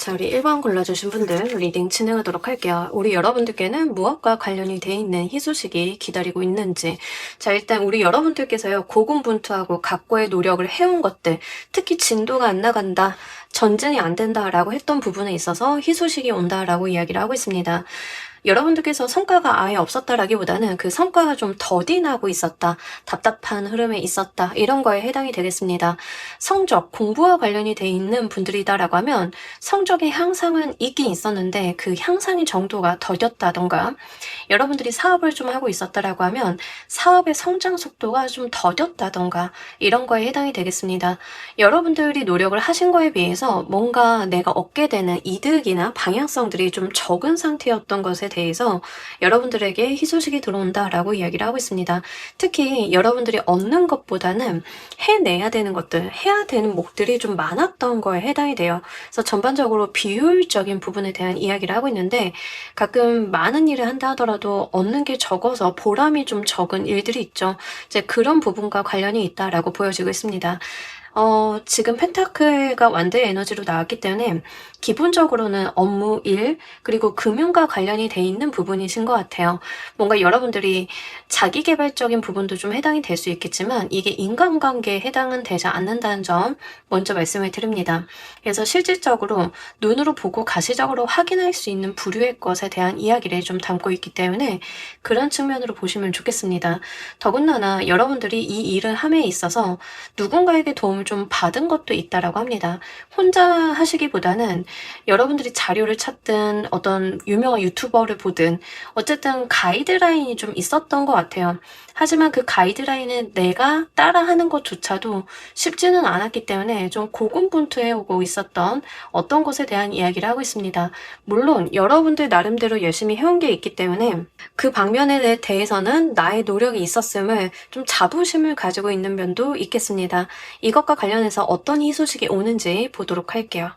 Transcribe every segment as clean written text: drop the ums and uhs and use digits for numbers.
자, 우리 1번 골라주신 분들 리딩 진행하도록 할게요. 우리 여러분들께는 무엇과 관련이 돼 있는 희소식이 기다리고 있는지. 자, 일단 우리 여러분들께서요, 고군분투하고 각고의 노력을 해온 것들, 특히 진도가 안 나간다, 전진이 안 된다라고 했던 부분에 있어서 희소식이 온다라고 이야기를 하고 있습니다. 여러분들께서 성과가 아예 없었다라기보다는 그 성과가 좀 더디 나고 있었다, 답답한 흐름에 있었다, 이런 거에 해당이 되겠습니다. 성적, 공부와 관련이 돼 있는 분들이다라고 하면 성적의 향상은 있긴 있었는데 그 향상의 정도가 더뎠다던가, 여러분들이 사업을 좀 하고 있었다라고 하면 사업의 성장 속도가 좀 더뎠다던가, 이런 거에 해당이 되겠습니다. 여러분들이 노력을 하신 거에 비해서 뭔가 내가 얻게 되는 이득이나 방향성들이 좀 적은 상태였던 것에 대해서 여러분들에게 희소식이 들어온다라고 이야기를 하고 있습니다. 특히 여러분들이 얻는 것보다는 해내야 되는 것들, 해야 되는 목들이 좀 많았던 거에 해당이 돼요. 그래서 전반적으로 비효율적인 부분에 대한 이야기를 하고 있는데, 가끔 많은 일을 한다 하더라도 얻는 게 적어서 보람이 좀 적은 일들이 있죠. 이제 그런 부분과 관련이 있다라고 보여지고 있습니다. 지금 펜타클가 완드의 에너지로 나왔기 때문에 기본적으로는 업무, 일, 그리고 금융과 관련이 돼 있는 부분이신 것 같아요. 뭔가 여러분들이 자기계발적인 부분도 좀 해당이 될 수 있겠지만 이게 인간관계에 해당은 되지 않는다는 점 먼저 말씀을 드립니다. 그래서 실질적으로 눈으로 보고 가시적으로 확인할 수 있는 부류의 것에 대한 이야기를 좀 담고 있기 때문에 그런 측면으로 보시면 좋겠습니다. 더군다나 여러분들이 이 일을 함에 있어서 누군가에게 도움을 좀 받은 것도 있다라고 합니다. 혼자 하시기보다는 여러분들이 자료를 찾든 어떤 유명한 유튜버를 보든 어쨌든 가이드라인이 좀 있었던 것 같아요. 하지만 그 가이드라인은 내가 따라하는 것조차도 쉽지는 않았기 때문에 좀 고군분투해오고 있었던 어떤 것에 대한 이야기를 하고 있습니다. 물론 여러분들 나름대로 열심히 해온 게 있기 때문에 그 방면에 대해서는 나의 노력이 있었음을 좀 자부심을 가지고 있는 면도 있겠습니다. 이것과 관련해서 어떤 희소식이 오는지 보도록 할게요.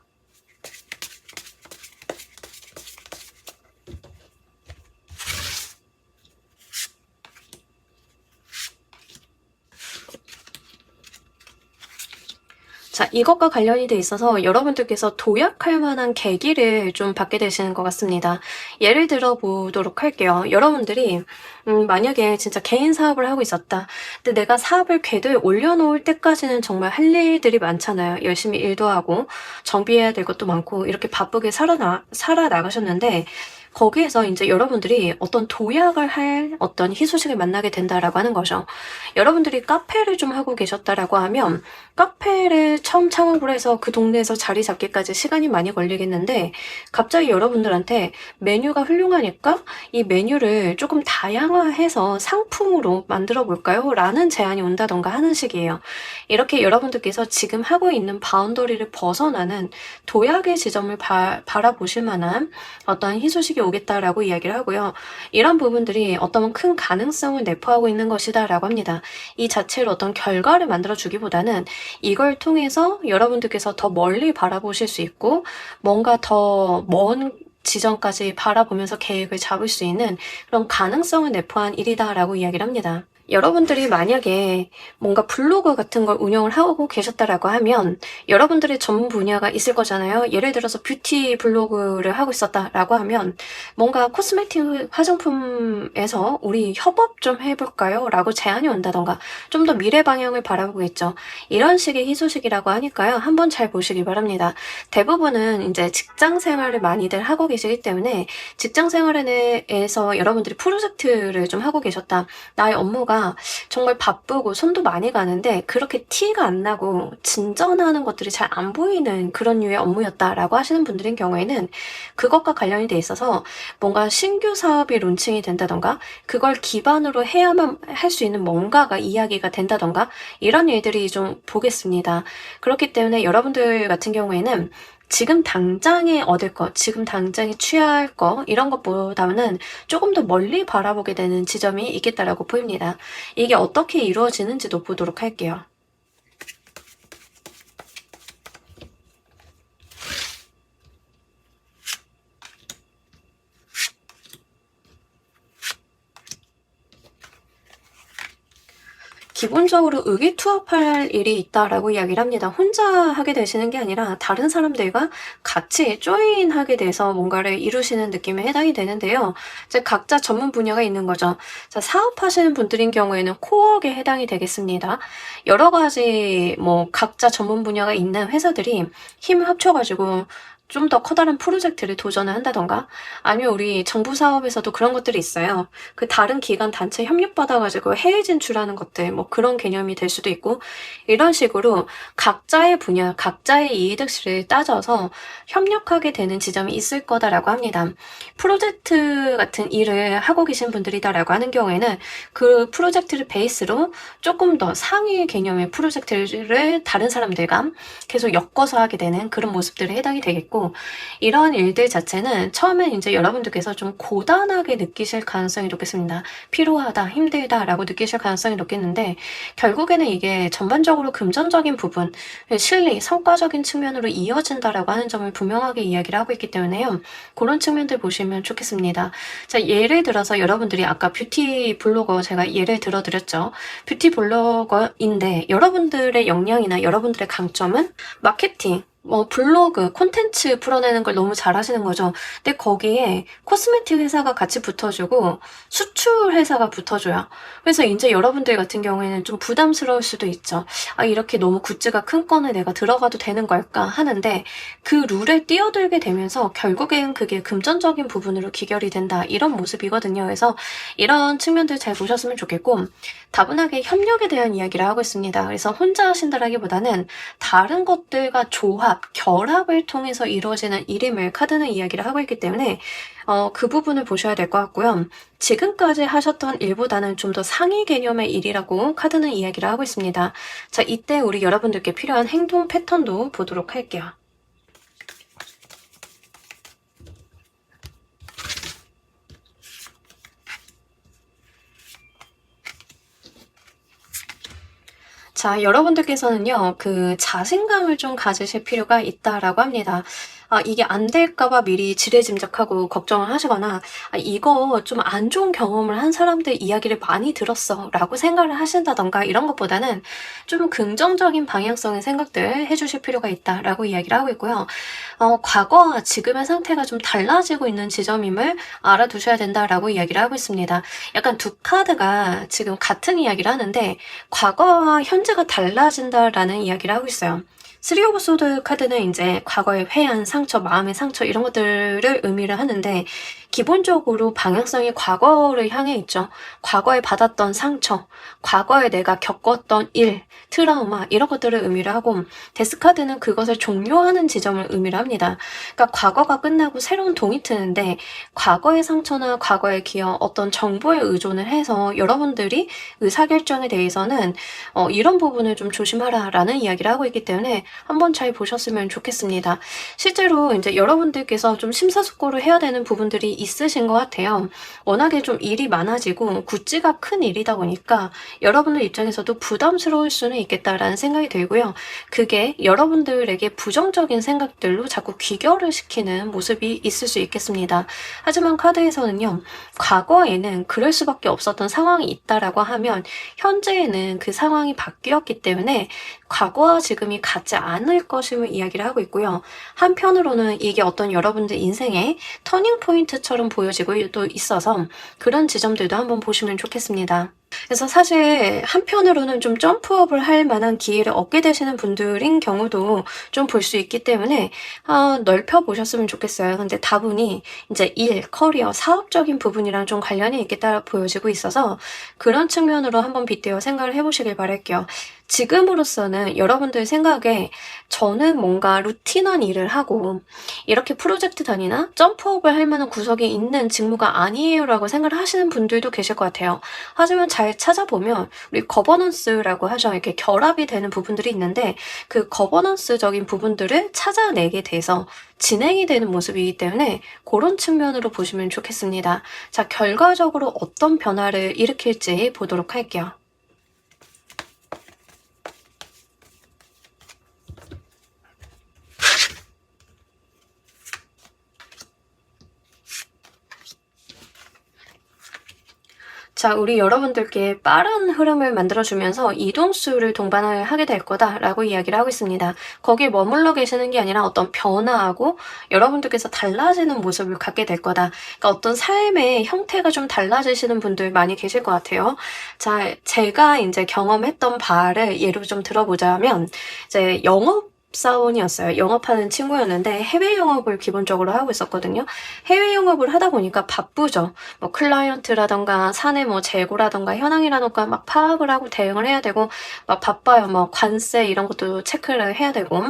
자, 이것과 관련이 돼 있어서 여러분들께서 도약할 만한 계기를 좀 받게 되시는 것 같습니다. 예를 들어 보도록 할게요. 여러분들이 만약에 진짜 개인 사업을 하고 있었다. 근데 내가 사업을 궤도에 올려놓을 때까지는 정말 할 일들이 많잖아요. 열심히 일도 하고 정비해야 될 것도 많고 이렇게 바쁘게 살아나가셨는데, 거기에서 이제 여러분들이 어떤 도약을 할 어떤 희소식을 만나게 된다라고 하는 거죠. 여러분들이 카페를 좀 하고 계셨다라고 하면 카페를 처음 창업을 해서 그 동네에서 자리 잡기까지 시간이 많이 걸리겠는데, 갑자기 여러분들한테 메뉴가 훌륭하니까 이 메뉴를 조금 다양화해서 상품으로 만들어 볼까요? 라는 제안이 온다던가 하는 식이에요. 이렇게 여러분들께서 지금 하고 있는 바운더리를 벗어나는 도약의 지점을 바라보실 만한 어떤 희소식이 오겠다라고 이야기를 하고요. 이런 부분들이 어떤 큰 가능성을 내포하고 있는 것이다라고 합니다. 이 자체로 어떤 결과를 만들어주기보다는 이걸 통해서 여러분들께서 더 멀리 바라보실 수 있고 뭔가 더 먼 지점까지 바라보면서 계획을 잡을 수 있는 그런 가능성을 내포한 일이다라고 이야기를 합니다. 여러분들이 만약에 뭔가 블로그 같은 걸 운영을 하고 계셨다라고 하면 여러분들의 전문 분야가 있을 거잖아요. 예를 들어서 뷰티 블로그를 하고 있었다라고 하면 뭔가 코스메틱 화장품에서 우리 협업 좀 해볼까요? 라고 제안이 온다던가 좀 더 미래 방향을 바라보겠죠. 이런 식의 희소식이라고 하니까요. 한번 잘 보시기 바랍니다. 대부분은 이제 직장 생활을 많이들 하고 계시기 때문에 직장 생활에서 여러분들이 프로젝트를 좀 하고 계셨다. 나의 업무가 정말 바쁘고 손도 많이 가는데 그렇게 티가 안 나고 진전하는 것들이 잘 안 보이는 그런 류의 업무였다라고 하시는 분들인 경우에는 그것과 관련이 돼 있어서 뭔가 신규 사업이 론칭이 된다던가 그걸 기반으로 해야만 할 수 있는 뭔가가 이야기가 된다던가 이런 일들이 좀 보겠습니다. 그렇기 때문에 여러분들 같은 경우에는 지금 당장에 얻을 것, 지금 당장에 취할 것 이런 것보다는 조금 더 멀리 바라보게 되는 지점이 있겠다라고 보입니다. 이게 어떻게 이루어지는지도 보도록 할게요. 기본적으로 의기투합할 일이 있다라고 이야기를 합니다. 혼자 하게 되시는 게 아니라 다른 사람들과 같이 조인하게 돼서 뭔가를 이루시는 느낌에 해당이 되는데요. 이제 각자 전문 분야가 있는 거죠. 자, 사업하시는 분들인 경우에는 코어에 해당이 되겠습니다. 여러 가지 각자 전문 분야가 있는 회사들이 힘을 합쳐가지고 좀 더 커다란 프로젝트를 도전을 한다던가, 아니면 우리 정부 사업에서도 그런 것들이 있어요. 그 다른 기관 단체 협력받아가지고 해외 진출하는 것들, 그런 개념이 될 수도 있고, 이런 식으로 각자의 분야, 각자의 이해득실을 따져서 협력하게 되는 지점이 있을 거다라고 합니다. 프로젝트 같은 일을 하고 계신 분들이다라고 하는 경우에는 그 프로젝트를 베이스로 조금 더 상위 개념의 프로젝트를 다른 사람들과 계속 엮어서 하게 되는 그런 모습들에 해당이 되겠고, 이런 일들 자체는 처음엔 이제 여러분들께서 좀 고단하게 느끼실 가능성이 높겠습니다. 피로하다, 힘들다라고 느끼실 가능성이 높겠는데, 결국에는 이게 전반적으로 금전적인 부분, 실리, 성과적인 측면으로 이어진다라고 하는 점을 분명하게 이야기를 하고 있기 때문에요. 그런 측면들 보시면 좋겠습니다. 자, 예를 들어서 여러분들이 아까 뷰티 블로거 제가 예를 들어드렸죠. 뷰티 블로거인데 여러분들의 역량이나 여러분들의 강점은 마케팅, 블로그, 콘텐츠 풀어내는 걸 너무 잘하시는 거죠. 근데 거기에 코스메틱 회사가 같이 붙어주고 수출 회사가 붙어줘요. 그래서 이제 여러분들 같은 경우에는 좀 부담스러울 수도 있죠. 아, 이렇게 너무 굿즈가 큰 건에 내가 들어가도 되는 걸까 하는데, 그 룰에 뛰어들게 되면서 결국엔 그게 금전적인 부분으로 귀결이 된다, 이런 모습이거든요. 그래서 이런 측면들 잘 보셨으면 좋겠고, 다분하게 협력에 대한 이야기를 하고 있습니다. 그래서 혼자 하신다라기보다는 다른 것들과 조합, 결합을 통해서 이루어지는 일임을 카드는 이야기를 하고 있기 때문에 그 부분을 보셔야 될 것 같고요. 지금까지 하셨던 일보다는 좀 더 상위 개념의 일이라고 카드는 이야기를 하고 있습니다. 자, 이때 우리 여러분들께 필요한 행동 패턴도 보도록 할게요. 자, 여러분들께서는요, 그 자신감을 좀 가지실 필요가 있다라고 합니다. 아, 이게 안 될까봐 미리 지레짐작하고 걱정을 하시거나, 아, 이거 좀 안 좋은 경험을 한 사람들 이야기를 많이 들었어 라고 생각을 하신다던가, 이런 것보다는 좀 긍정적인 방향성의 생각들 해주실 필요가 있다라고 이야기를 하고 있고요. 과거와 지금의 상태가 좀 달라지고 있는 지점임을 알아두셔야 된다라고 이야기를 하고 있습니다. 약간 두 카드가 지금 같은 이야기를 하는데 과거와 현재가 달라진다라는 이야기를 하고 있어요. 쓰리 오브 소드 카드는 이제 과거의 회한, 상처, 마음의 상처, 이런 것들을 의미를 하는데, 기본적으로 방향성이 과거를 향해 있죠. 과거에 받았던 상처, 과거에 내가 겪었던 일, 트라우마, 이런 것들을 의미를 하고, 데스 카드는 그것을 종료하는 지점을 의미를 합니다. 그러니까 과거가 끝나고 새로운 동이 트는데, 과거의 상처나 과거의 기억, 어떤 정보에 의존을 해서 여러분들이 의사결정에 대해서는 이런 부분을 좀 조심하라라는 이야기를 하고 있기 때문에 한번 잘 보셨으면 좋겠습니다. 실제로 이제 여러분들께서 좀 심사숙고를 해야 되는 부분들이 있으신 것 같아요. 워낙에 좀 일이 많아지고 굿즈가 큰 일이다 보니까 여러분들 입장에서도 부담스러울 수는 있겠다라는 생각이 들고요. 그게 여러분들에게 부정적인 생각들로 자꾸 귀결을 시키는 모습이 있을 수 있겠습니다. 하지만 카드에서는요, 과거에는 그럴 수밖에 없었던 상황이 있다라고 하면 현재에는 그 상황이 바뀌었기 때문에 과거와 지금이 같지 않을 것임을 이야기를 하고 있고요. 한편으로는 이게 어떤 여러분들 인생의 터닝 포인트처럼 보여지고 또 있어서 그런 지점들도 한번 보시면 좋겠습니다. 그래서 사실 한편으로는 좀 점프업을 할 만한 기회를 얻게 되시는 분들인 경우도 좀 볼 수 있기 때문에 넓혀보셨으면 좋겠어요. 근데 다분히 이제 일, 커리어, 사업적인 부분이랑 좀 관련이 있겠다 보여지고 있어서 그런 측면으로 한번 빗대어 생각을 해보시길 바랄게요. 지금으로서는 여러분들 생각에 저는 뭔가 루틴한 일을 하고 이렇게 프로젝트 단위나 점프업을 할 만한 구석이 있는 직무가 아니에요 라고 생각을 하시는 분들도 계실 것 같아요. 하지만 잘 찾아보면 우리 거버넌스라고 하죠. 이렇게 결합이 되는 부분들이 있는데 그 거버넌스적인 부분들을 찾아내게 돼서 진행이 되는 모습이기 때문에 그런 측면으로 보시면 좋겠습니다. 자, 결과적으로 어떤 변화를 일으킬지 보도록 할게요. 자, 우리 여러분들께 빠른 흐름을 만들어주면서 이동수를 동반을 하게 될 거다라고 이야기를 하고 있습니다. 거기에 머물러 계시는 게 아니라 어떤 변화하고 여러분들께서 달라지는 모습을 갖게 될 거다. 그러니까 어떤 삶의 형태가 좀 달라지시는 분들 많이 계실 것 같아요. 자, 제가 이제 경험했던 바를 예로 좀 들어보자면, 이제 영업사원이었어요. 영업하는 친구였는데 해외 영업을 기본적으로 하고 있었거든요. 해외 영업을 하다 보니까 바쁘죠. 뭐 클라이언트라던가 사내 뭐 재고라던가 현황이라던가 막 파악을 하고 대응을 해야 되고 막 바빠요. 뭐 관세 이런 것도 체크를 해야 되고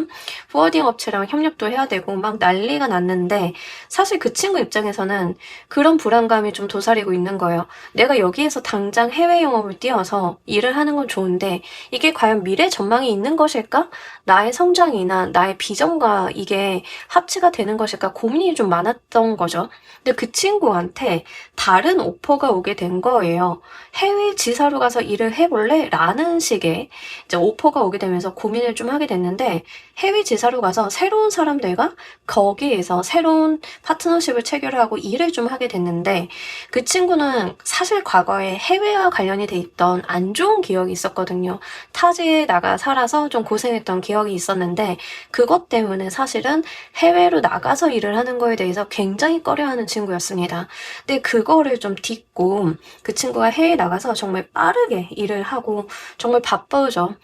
포워딩 업체랑 협력도 해야 되고 막 난리가 났는데, 사실 그 친구 입장에서는 그런 불안감이 좀 도사리고 있는 거예요. 내가 여기에서 당장 해외 영업을 뛰어서 일을 하는 건 좋은데 이게 과연 미래 전망이 있는 것일까? 나의 성장이나 나의 비전과 이게 합치가 되는 것일까 고민이 좀 많았던 거죠. 근데 그 친구한테 다른 오퍼가 오게 된 거예요. 해외 지사로 가서 일을 해볼래? 라는 식의 이제 오퍼가 오게 되면서 고민을 좀 하게 됐는데, 해외 지사로 가서 새로운 사람들과 거기에서 새로운 파트너십을 체결하고 일을 좀 하게 됐는데, 그 친구는 사실 과거에 해외와 관련이 돼 있던 안 좋은 기억이 있었거든요. 타지에 나가 살아서 좀 고생했던 기억이 있었는데, 그것 때문에 사실은 해외로 나가서 일을 하는 거에 대해서 굉장히 꺼려하는 친구였습니다. 근데 그거를 좀 딛고 그 친구가 해외에 나가서 정말 빠르게 일을 하고 정말 바쁘죠.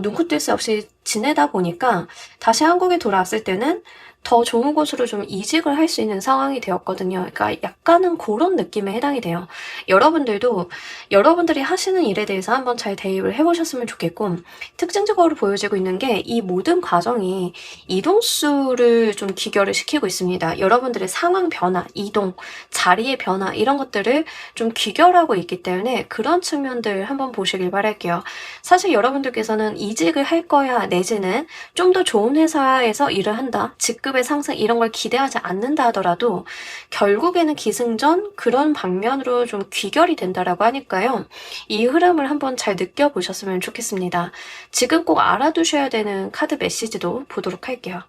눈코 뜰 새 없이 지내다 보니까 다시 한국에 돌아왔을 때는 더 좋은 곳으로 좀 이직을 할 수 있는 상황이 되었거든요. 그러니까 약간은 그런 느낌에 해당이 돼요. 여러분들도 여러분들이 하시는 일에 대해서 한번 잘 대입을 해보셨으면 좋겠고, 특징적으로 보여지고 있는 게 이 모든 과정이 이동수를 좀 기결을 시키고 있습니다. 여러분들의 상황 변화, 이동, 자리의 변화 이런 것들을 좀 귀결하고 있기 때문에 그런 측면들 한번 보시길 바랄게요. 사실 여러분들께서는 이직을 할 거야 내지는 좀 더 좋은 회사에서 일을 한다, 직급의 상승 이런 걸 기대하지 않는다 하더라도 결국에는 기승전 그런 방면으로 좀 귀결이 된다라고 하니까요. 이 흐름을 한번 잘 느껴보셨으면 좋겠습니다. 지금 꼭 알아두셔야 되는 카드 메시지도 보도록 할게요.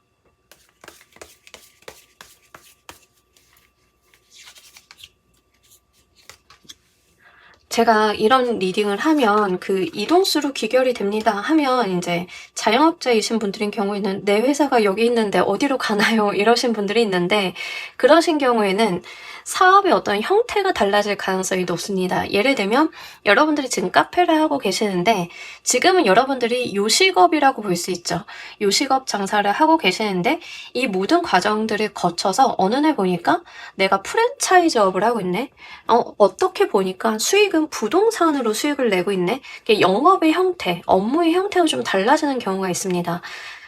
제가 이런 리딩을 하면 그 이동수로 귀결이 됩니다 하면 이제 자영업자이신 분들인 경우에는 내 회사가 여기 있는데 어디로 가나요? 이러신 분들이 있는데, 그러신 경우에는 사업의 어떤 형태가 달라질 가능성이 높습니다. 예를 들면 여러분들이 지금 카페를 하고 계시는데 지금은 여러분들이 요식업이라고 볼 수 있죠. 요식업 장사를 하고 계시는데 이 모든 과정들을 거쳐서 어느 날 보니까 내가 프랜차이즈업을 하고 있네. 어떻게 보니까 수익은 부동산으로 수익을 내고 있네. 이게 영업의 형태, 업무의 형태가 좀 달라지는 경우가 있습니다.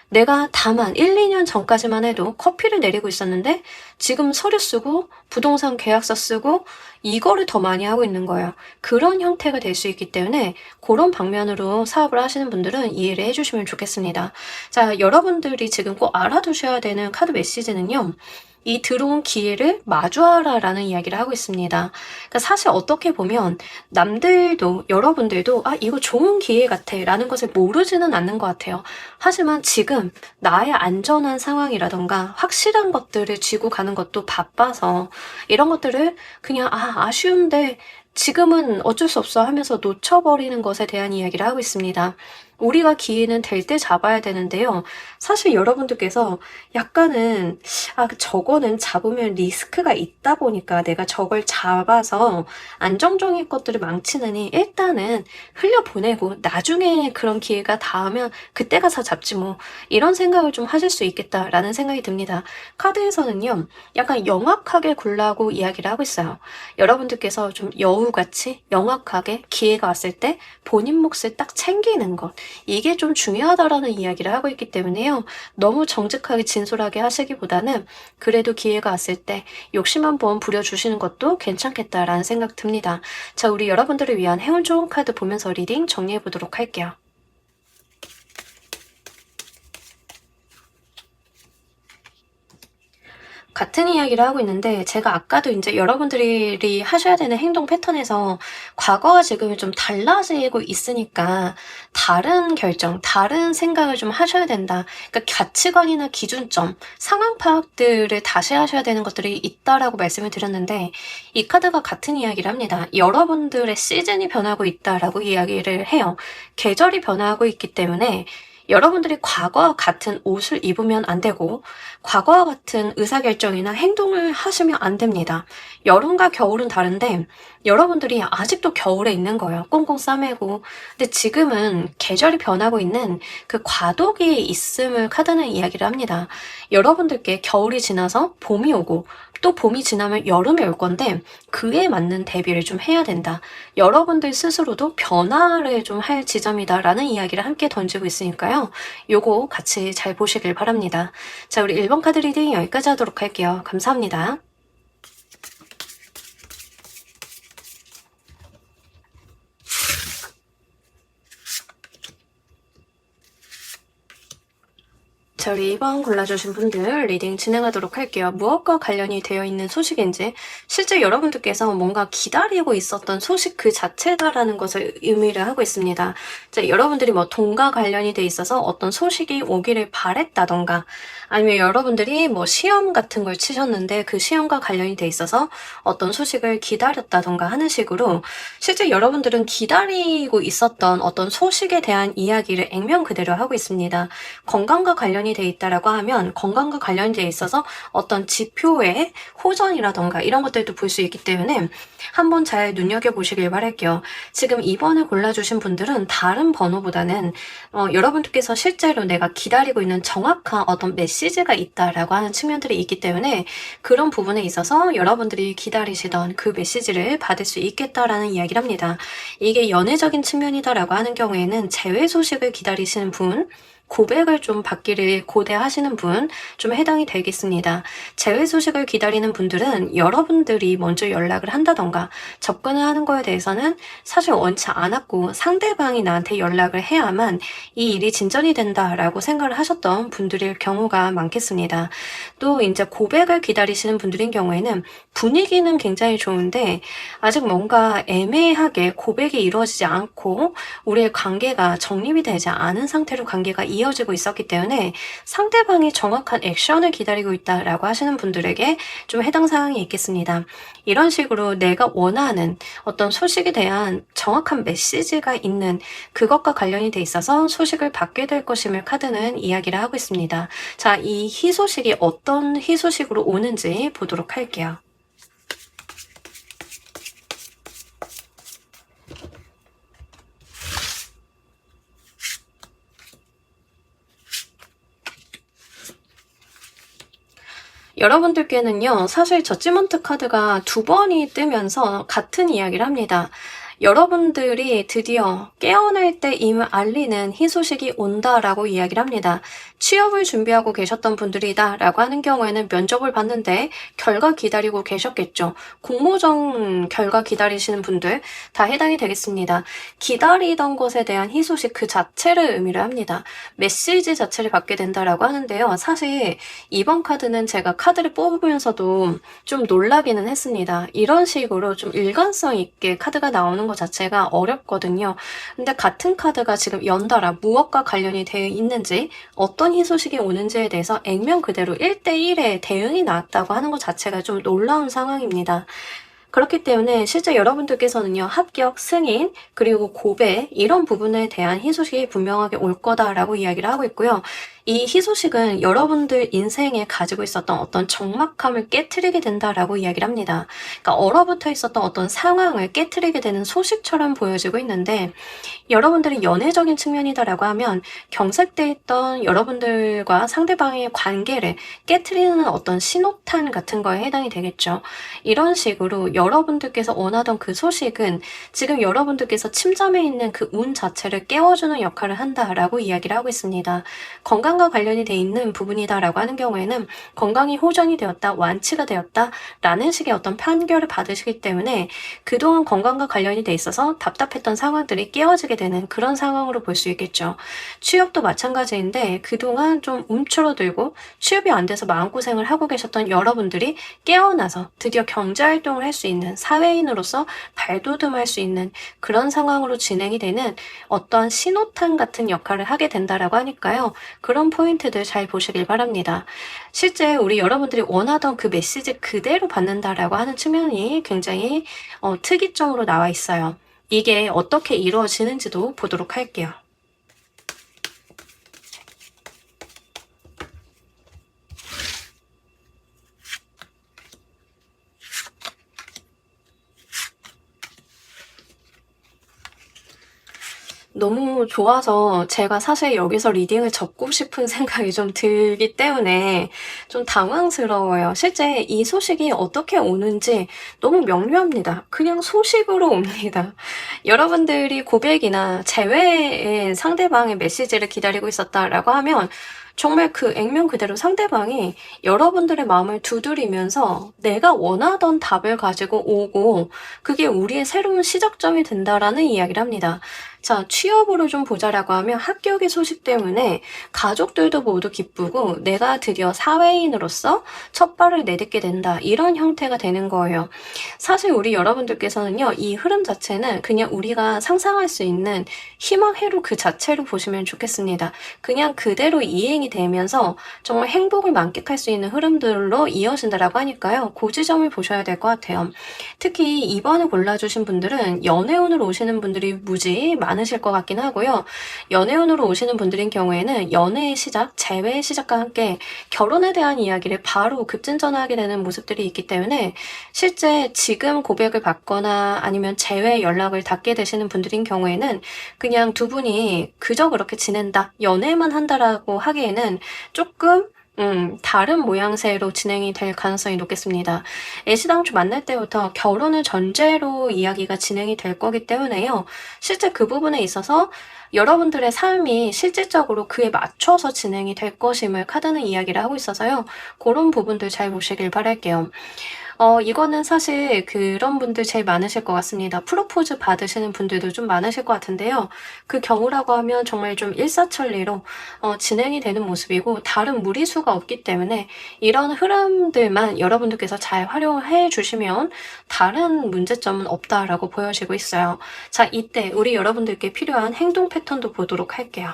내가 다만 1, 2년 전까지만 해도 커피를 내리고 있었는데 지금 서류 쓰고 부동산 계약서 쓰고 이거를 더 많이 하고 있는 거예요. 그런 형태가 될 수 있기 때문에 그런 방면으로 사업을 하시는 분들은 이해를 해주시면 좋겠습니다. 자, 여러분들이 지금 꼭 알아두셔야 되는 카드 메시지는요. 이 들어온 기회를 마주하라라는 이야기를 하고 있습니다. 그러니까 사실 어떻게 보면 남들도 여러분들도 이거 좋은 기회 같아 라는 것을 모르지는 않는 것 같아요. 하지만 지금 나의 안전한 상황이라던가 확실한 것들을 쥐고 가는 것도 바빠서 이런 것들을 그냥 아쉬운데 지금은 어쩔 수 없어 하면서 놓쳐버리는 것에 대한 이야기를 하고 있습니다. 우리가 기회는 될 때 잡아야 되는데요. 사실 여러분들께서 약간은 저거는 잡으면 리스크가 있다 보니까 내가 저걸 잡아서 안정적인 것들을 망치느니 일단은 흘려보내고 나중에 그런 기회가 닿으면 그때 가서 잡지 뭐, 이런 생각을 좀 하실 수 있겠다라는 생각이 듭니다. 카드에서는요. 약간 영악하게 굴라고 이야기를 하고 있어요. 여러분들께서 좀 여우같이 영악하게 기회가 왔을 때 본인 몫을 딱 챙기는 것, 이게 좀 중요하다라는 이야기를 하고 있기 때문에요. 너무 정직하게 진솔하게 하시기보다는 그래도 기회가 왔을 때 욕심 한번 부려주시는 것도 괜찮겠다라는 생각 듭니다. 자, 우리 여러분들을 위한 행운 좋은 카드 보면서 리딩 정리해 보도록 할게요. 같은 이야기를 하고 있는데 제가 아까도 이제 여러분들이 하셔야 되는 행동 패턴에서 과거와 지금이 좀 달라지고 있으니까 다른 결정, 다른 생각을 좀 하셔야 된다. 그러니까 가치관이나 기준점, 상황 파악들을 다시 하셔야 되는 것들이 있다라고 말씀을 드렸는데 이 카드가 같은 이야기를 합니다. 여러분들의 시즌이 변하고 있다라고 이야기를 해요. 계절이 변화하고 있기 때문에 여러분들이 과거와 같은 옷을 입으면 안 되고 과거와 같은 의사결정이나 행동을 하시면 안 됩니다. 여름과 겨울은 다른데 여러분들이 아직도 겨울에 있는 거예요. 꽁꽁 싸매고. 근데 지금은 계절이 변하고 있는 그 과도기에 있음을 카드는 이야기를 합니다. 여러분들께 겨울이 지나서 봄이 오고 또 봄이 지나면 여름이 올 건데 그에 맞는 대비를 좀 해야 된다. 여러분들 스스로도 변화를 좀 할 지점이다라는 이야기를 함께 던지고 있으니까요. 요거 같이 잘 보시길 바랍니다. 자, 우리 1번 카드 리딩 여기까지 하도록 할게요. 감사합니다. 자, 우리 2번 골라주신 분들 리딩 진행하도록 할게요. 무엇과 관련이 되어 있는 소식인지 실제 여러분들께서 뭔가 기다리고 있었던 소식 그 자체다라는 것을 의미를 하고 있습니다. 자, 여러분들이 뭐 돈과 관련이 돼 있어서 어떤 소식이 오기를 바랬다던가 아니면 여러분들이 뭐 시험 같은 걸 치셨는데 그 시험과 관련이 돼 있어서 어떤 소식을 기다렸다던가 하는 식으로 실제 여러분들은 기다리고 있었던 어떤 소식에 대한 이야기를 액면 그대로 하고 있습니다. 건강과 관련이 돼 있다라고 하면 건강과 관련이 돼 있어서 어떤 지표의 호전이라던가 이런 것들도 볼 수 있기 때문에 한번 잘 눈여겨보시길 바랄게요. 지금 2번을 골라주신 분들은 다른 번호보다는 여러분들께서 실제로 내가 기다리고 있는 정확한 어떤 메시지가 있다라고 하는 측면들이 있기 때문에 그런 부분에 있어서 여러분들이 기다리시던 그 메시지를 받을 수 있겠다라는 이야기를 합니다. 이게 연애적인 측면이다라고 하는 경우에는 재회 소식을 기다리시는 분, 고백을 좀 받기를 고대하시는 분 좀 해당이 되겠습니다. 재회 소식을 기다리는 분들은 여러분들이 먼저 연락을 한다던가 접근을 하는 거에 대해서는 사실 원치 않았고 상대방이 나한테 연락을 해야만 이 일이 진전이 된다라고 생각을 하셨던 분들일 경우가 많겠습니다. 또 이제 고백을 기다리시는 분들인 경우에는 분위기는 굉장히 좋은데 아직 뭔가 애매하게 고백이 이루어지지 않고 우리의 관계가 정립이 되지 않은 상태로 관계가 이어지고 있었기 때문에 상대방이 정확한 액션을 기다리고 있다라고 하시는 분들에게 좀 해당 사항이 있겠습니다. 이런 식으로 내가 원하는 어떤 소식에 대한 정확한 메시지가 있는 그것과 관련이 돼 있어서 소식을 받게 될 것임을 카드는 이야기를 하고 있습니다. 자, 이 희소식이 어떤 희소식으로 오는지 보도록 할게요. 여러분들께는요, 사실 저지먼트 카드가 2번이 뜨면서 같은 이야기를 합니다. 여러분들이 드디어 깨어날 때임을 알리는 희소식이 온다라고 이야기를 합니다. 취업을 준비하고 계셨던 분들이다 라고 하는 경우에는 면접을 봤는데 결과 기다리고 계셨겠죠. 공모전 결과 기다리시는 분들 다 해당이 되겠습니다. 기다리던 것에 대한 희소식 그 자체를 의미를 합니다. 메시지 자체를 받게 된다라고 하는데요. 사실 이번 카드는 제가 카드를 뽑으면서도 좀 놀라기는 했습니다. 이런 식으로 좀 일관성 있게 카드가 나오는 것 자체가 어렵거든요. 근데 같은 카드가 지금 연달아 무엇과 관련이 되어 있는지 어떤 희소식이 오는지에 대해서 액면 그대로 1대1의 대응이 나왔다고 하는 것 자체가 좀 놀라운 상황입니다. 그렇기 때문에 실제 여러분들께서는요, 합격, 승인, 그리고 고백 이런 부분에 대한 희소식이 분명하게 올 거다라고 이야기를 하고 있고요. 이 희소식은 여러분들 인생에 가지고 있었던 어떤 적막함을 깨트리게 된다라고 이야기를 합니다. 그러니까 얼어붙어 있었던 어떤 상황을 깨트리게 되는 소식처럼 보여지고 있는데 여러분들이 연애적인 측면이다라고 하면 경색돼 있던 여러분들과 상대방의 관계를 깨트리는 어떤 신호탄 같은 거에 해당이 되겠죠. 이런 식으로 여러분들께서 원하던 그 소식은 지금 여러분들께서 침잠해 있는 그 운 자체를 깨워주는 역할을 한다라고 이야기를 하고 있습니다. 건강 건강과 관련이 돼 있는 부분이다라고 하는 경우에는 건강이 호전이 되었다, 완치가 되었다라는 식의 어떤 판결을 받으시기 때문에 그동안 건강과 관련이 돼 있어서 답답했던 상황들이 깨어지게 되는 그런 상황으로 볼 수 있겠죠. 취업도 마찬가지인데 그동안 좀 움츠러들고 취업이 안 돼서 마음고생을 하고 계셨던 여러분들이 깨어나서 드디어 경제활동을 할 수 있는 사회인으로서 발돋움할 수 있는 그런 상황으로 진행이 되는 어떠한 신호탄 같은 역할을 하게 된다라고 하니까요. 그런 포인트들 잘 보시길 바랍니다. 실제 우리 여러분들이 원하던 그 메시지 그대로 받는다라고 하는 측면이 굉장히 특이점으로 나와 있어요. 이게 어떻게 이루어지는지도 보도록 할게요. 너무 좋아서 제가 사실 여기서 리딩을 접고 싶은 생각이 좀 들기 때문에 좀 당황스러워요. 실제 이 소식이 어떻게 오는지 너무 명료합니다. 그냥 소식으로 옵니다. 여러분들이 고백이나 재회의 상대방의 메시지를 기다리고 있었다라고 하면 정말 그 액면 그대로 상대방이 여러분들의 마음을 두드리면서 내가 원하던 답을 가지고 오고 그게 우리의 새로운 시작점이 된다라는 이야기를 합니다. 자, 취업으로 좀 보자라고 하면 합격의 소식 때문에 가족들도 모두 기쁘고 내가 드디어 사회인으로서 첫 발을 내딛게 된다. 이런 형태가 되는 거예요. 사실 우리 여러분들께서는요, 이 흐름 자체는 그냥 우리가 상상할 수 있는 희망회로 그 자체로 보시면 좋겠습니다. 그냥 그대로 이행이 되면서 정말 행복을 만끽할 수 있는 흐름들로 이어진다라고 하니까요. 그 지점을 보셔야 될 것 같아요. 특히 이번에 골라주신 분들은 연애운으로 오시는 분들이 무지 많으실 것 같긴 하고요. 연애운으로 오시는 분들인 경우에는 연애의 시작, 재회의 시작과 함께 결혼에 대한 이야기를 바로 급진전하게 되는 모습들이 있기 때문에 실제 지금 고백을 받거나 아니면 재회 연락을 닿게 되시는 분들인 경우에는 그냥 두 분이 그저 그렇게 지낸다, 연애만 한다라고 하기에는 조금 다른 모양새로 진행이 될 가능성이 높겠습니다. 애시당초 만날 때부터 결혼을 전제로 이야기가 진행이 될 거기 때문에요. 실제 그 부분에 있어서 여러분들의 삶이 실질적으로 그에 맞춰서 진행이 될 것임을 카드는 이야기를 하고 있어서요. 그런 부분들 잘 보시길 바랄게요. 이거는 사실 그런 분들 제일 많으실 것 같습니다. 프로포즈 받으시는 분들도 좀 많으실 것 같은데요. 그 경우라고 하면 정말 좀 일사천리로 진행이 되는 모습이고 다른 무리수가 없기 때문에 이런 흐름들만 여러분들께서 잘 활용해 주시면 다른 문제점은 없다라고 보여지고 있어요. 자, 이때 우리 여러분들께 필요한 행동 패턴도 보도록 할게요.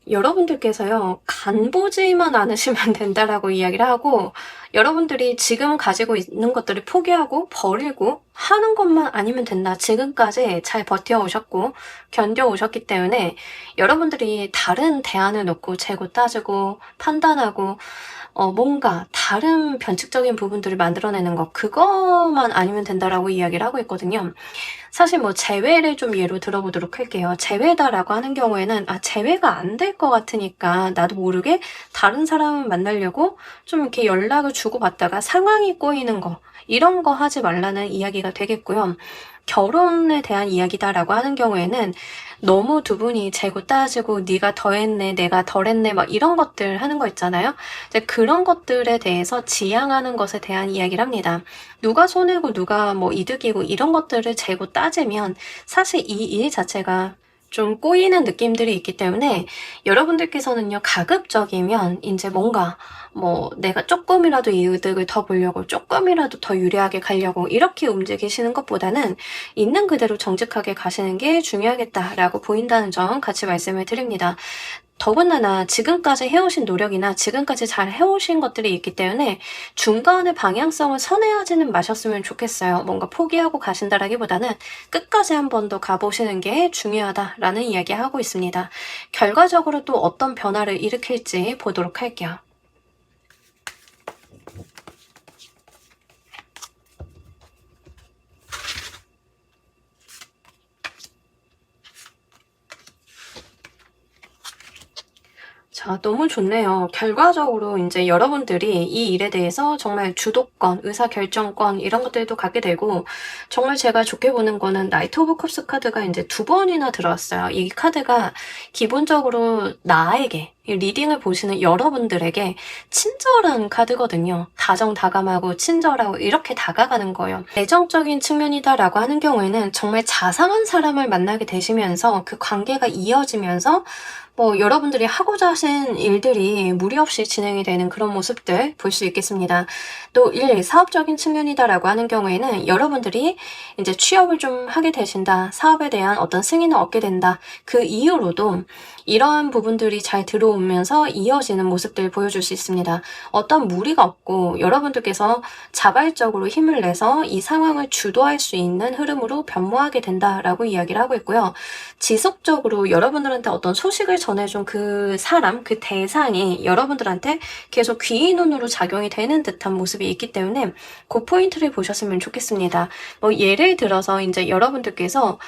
여러분들께서요, 간보지만 않으시면 된다라고 이야기를 하고, 여러분들이 지금 가지고 있는 것들을 포기하고 버리고 하는 것만 아니면 된다. 지금까지 잘 버텨오셨고, 견뎌오셨기 때문에 여러분들이 다른 대안을 놓고 재고 따지고 판단하고, 뭔가 다른 변칙적인 부분들을 만들어내는 것, 그것만 아니면 된다라고 이야기를 하고 있거든요. 사실 뭐 재회를 좀 예로 들어보도록 할게요. 재회다라고 하는 경우에는 재회가 안 될 것 같으니까 나도 모르게 다른 사람을 만나려고 좀 이렇게 연락을 주고받다가 상황이 꼬이는 거, 이런 거 하지 말라는 이야기가 되겠고요. 결혼에 대한 이야기다라고 하는 경우에는 너무 두 분이 재고 따지고 네가 더 했네, 내가 덜 했네, 막 이런 것들 하는 거 있잖아요. 이제 그런 것들에 대해서 지양하는 것에 대한 이야기를 합니다. 누가 손해고 누가 뭐 이득이고 이런 것들을 재고 따지면 사실 이 일 자체가 좀 꼬이는 느낌들이 있기 때문에 여러분들께서는요, 가급적이면 이제 뭔가 뭐 내가 조금이라도 이득을 더 보려고 조금이라도 더 유리하게 가려고 이렇게 움직이시는 것보다는 있는 그대로 정직하게 가시는 게 중요하겠다라고 보인다는 점 같이 말씀을 드립니다. 더군다나 지금까지 해오신 노력이나 지금까지 잘 해오신 것들이 있기 때문에 중간에 방향성을 선회하지는 마셨으면 좋겠어요. 뭔가 포기하고 가신다라기보다는 끝까지 한 번 더 가보시는 게 중요하다라는 이야기하고 있습니다. 결과적으로 또 어떤 변화를 일으킬지 보도록 할게요. 자, 너무 좋네요. 결과적으로 이제 여러분들이 이 일에 대해서 정말 주도권, 의사결정권 이런 것들도 갖게 되고 정말 제가 좋게 보는 거는 나이트 오브 컵스 카드가 이제 두 번이나 들어왔어요. 이 카드가 기본적으로 나에게 이 리딩을 보시는 여러분들에게 친절한 카드거든요. 다정다감하고 친절하고 이렇게 다가가는 거예요. 애정적인 측면이다라고 하는 경우에는 정말 자상한 사람을 만나게 되시면서 그 관계가 이어지면서 여러분들이 하고자 하신 일들이 무리 없이 진행이 되는 그런 모습들 볼 수 있겠습니다. 또 사업적인 측면이다라고 하는 경우에는 여러분들이 이제 취업을 좀 하게 되신다. 사업에 대한 어떤 승인을 얻게 된다. 그 이후로도 이러한 부분들이 잘 들어오면서 이어지는 모습들 보여줄 수 있습니다. 어떤 무리가 없고 여러분들께서 자발적으로 힘을 내서 이 상황을 주도할 수 있는 흐름으로 변모하게 된다라고 이야기를 하고 있고요. 지속적으로 여러분들한테 어떤 소식을 전해준 그 사람, 그 대상이 여러분들한테 계속 귀인 눈으로 작용이 되는 듯한 모습이 있기 때문에 그 포인트를 보셨으면 좋겠습니다. 예를 들어서 이제 여러분들께서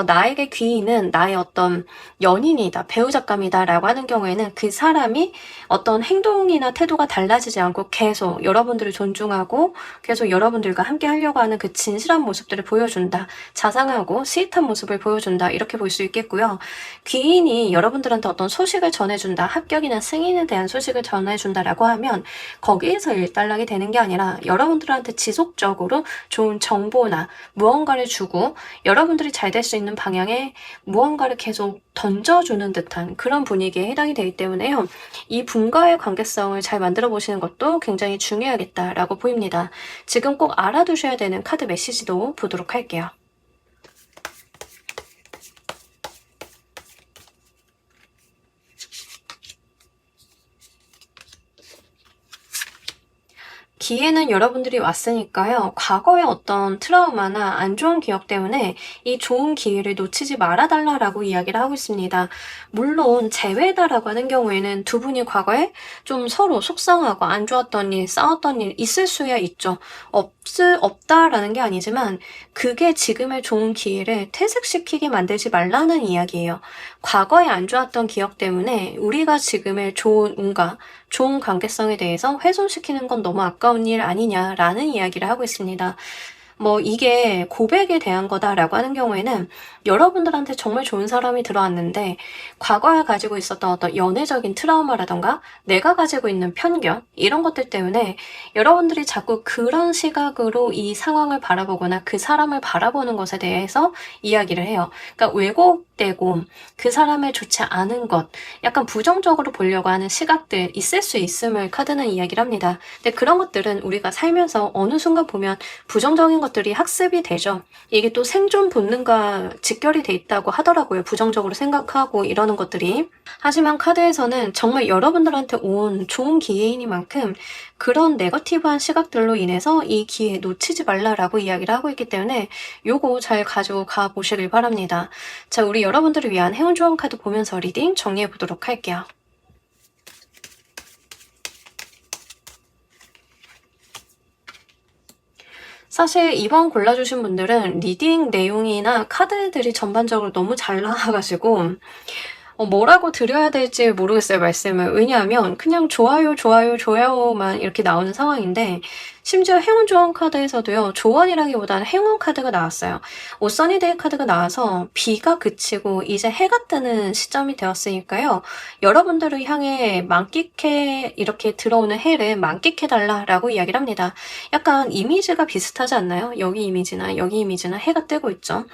나에게 귀인은 나의 어떤 연인이다, 배우자감이다 라고 하는 경우에는 그 사람이 어떤 행동이나 태도가 달라지지 않고 계속 여러분들을 존중하고 계속 여러분들과 함께 하려고 하는 그 진실한 모습들을 보여준다. 자상하고 스윗한 모습을 보여준다. 이렇게 볼 수 있겠고요. 귀인이 여러분들한테 어떤 소식을 전해준다. 합격이나 승인에 대한 소식을 전해준다라고 하면 거기에서 일단락이 되는 게 아니라 여러분들한테 지속적으로 좋은 정보나 무언가를 주고 여러분들이 잘 될 수 있는 방향에 무언가를 계속 던져주는 듯한 그런 분위기에 해당이 되기 때문에요. 이 분과의 관계성을 잘 만들어 보시는 것도 굉장히 중요하겠다라고 보입니다. 지금 꼭 알아두셔야 되는 카드 메시지도 보도록 할게요. 기회는 여러분들이 왔으니까요. 과거의 어떤 트라우마나 안 좋은 기억 때문에 이 좋은 기회를 놓치지 말아달라라고 이야기를 하고 있습니다. 물론 재회다라고 하는 경우에는 두 분이 과거에 좀 서로 속상하고 안 좋았던 일, 싸웠던 일 있을 수야 있죠. 없다라는 게 아니지만 그게 지금의 좋은 기회를 퇴색시키게 만들지 말라는 이야기예요. 과거에 안 좋았던 기억 때문에 우리가 지금의 좋은 관계성에 대해서 훼손시키는 건 너무 아까운 일 아니냐라는 이야기를 하고 있습니다. 이게 고백에 대한 거다라고 하는 경우에는 여러분들한테 정말 좋은 사람이 들어왔는데 과거에 가지고 있었던 어떤 연애적인 트라우마라던가 내가 가지고 있는 편견 이런 것들 때문에 여러분들이 자꾸 그런 시각으로 이 상황을 바라보거나 그 사람을 바라보는 것에 대해서 이야기를 해요. 그러니까 왜곡되고 그 사람의 좋지 않은 것 약간 부정적으로 보려고 하는 시각들 있을 수 있음을 카드는 이야기를 합니다. 근데 그런 것들은 우리가 살면서 어느 순간 보면 부정적인 것들이 학습이 되죠. 이게 또 생존 본능과 직결이 돼 있다고 하더라고요. 부정적으로 생각하고 이러는 것들이. 하지만 카드에서는 정말 여러분들한테 온 좋은 기회이니만큼 그런 네거티브한 시각들로 인해서 이 기회 놓치지 말라라고 이야기를 하고 있기 때문에 요거 잘 가지고 가 보시길 바랍니다. 자, 우리 여러분들을 위한 행운 조언 카드 보면서 리딩 정리해 보도록 할게요. 사실 이번 골라주신 분들은 리딩 내용이나 카드들이 전반적으로 너무 잘 나와가지고 뭐라고 드려야 될지 모르겠어요, 말씀을. 왜냐하면 그냥 좋아요, 좋아요, 좋아요만 이렇게 나오는 상황인데 심지어 행운 조언 카드에서도요. 조언이라기보다는 행운 카드가 나왔어요. 오써니데이 카드가 나와서 비가 그치고 이제 해가 뜨는 시점이 되었으니까요. 여러분들을 향해 만끽해 이렇게 들어오는 해를 만끽해달라라고 이야기를 합니다. 약간 이미지가 비슷하지 않나요? 여기 이미지나 여기 이미지나 해가 뜨고 있죠.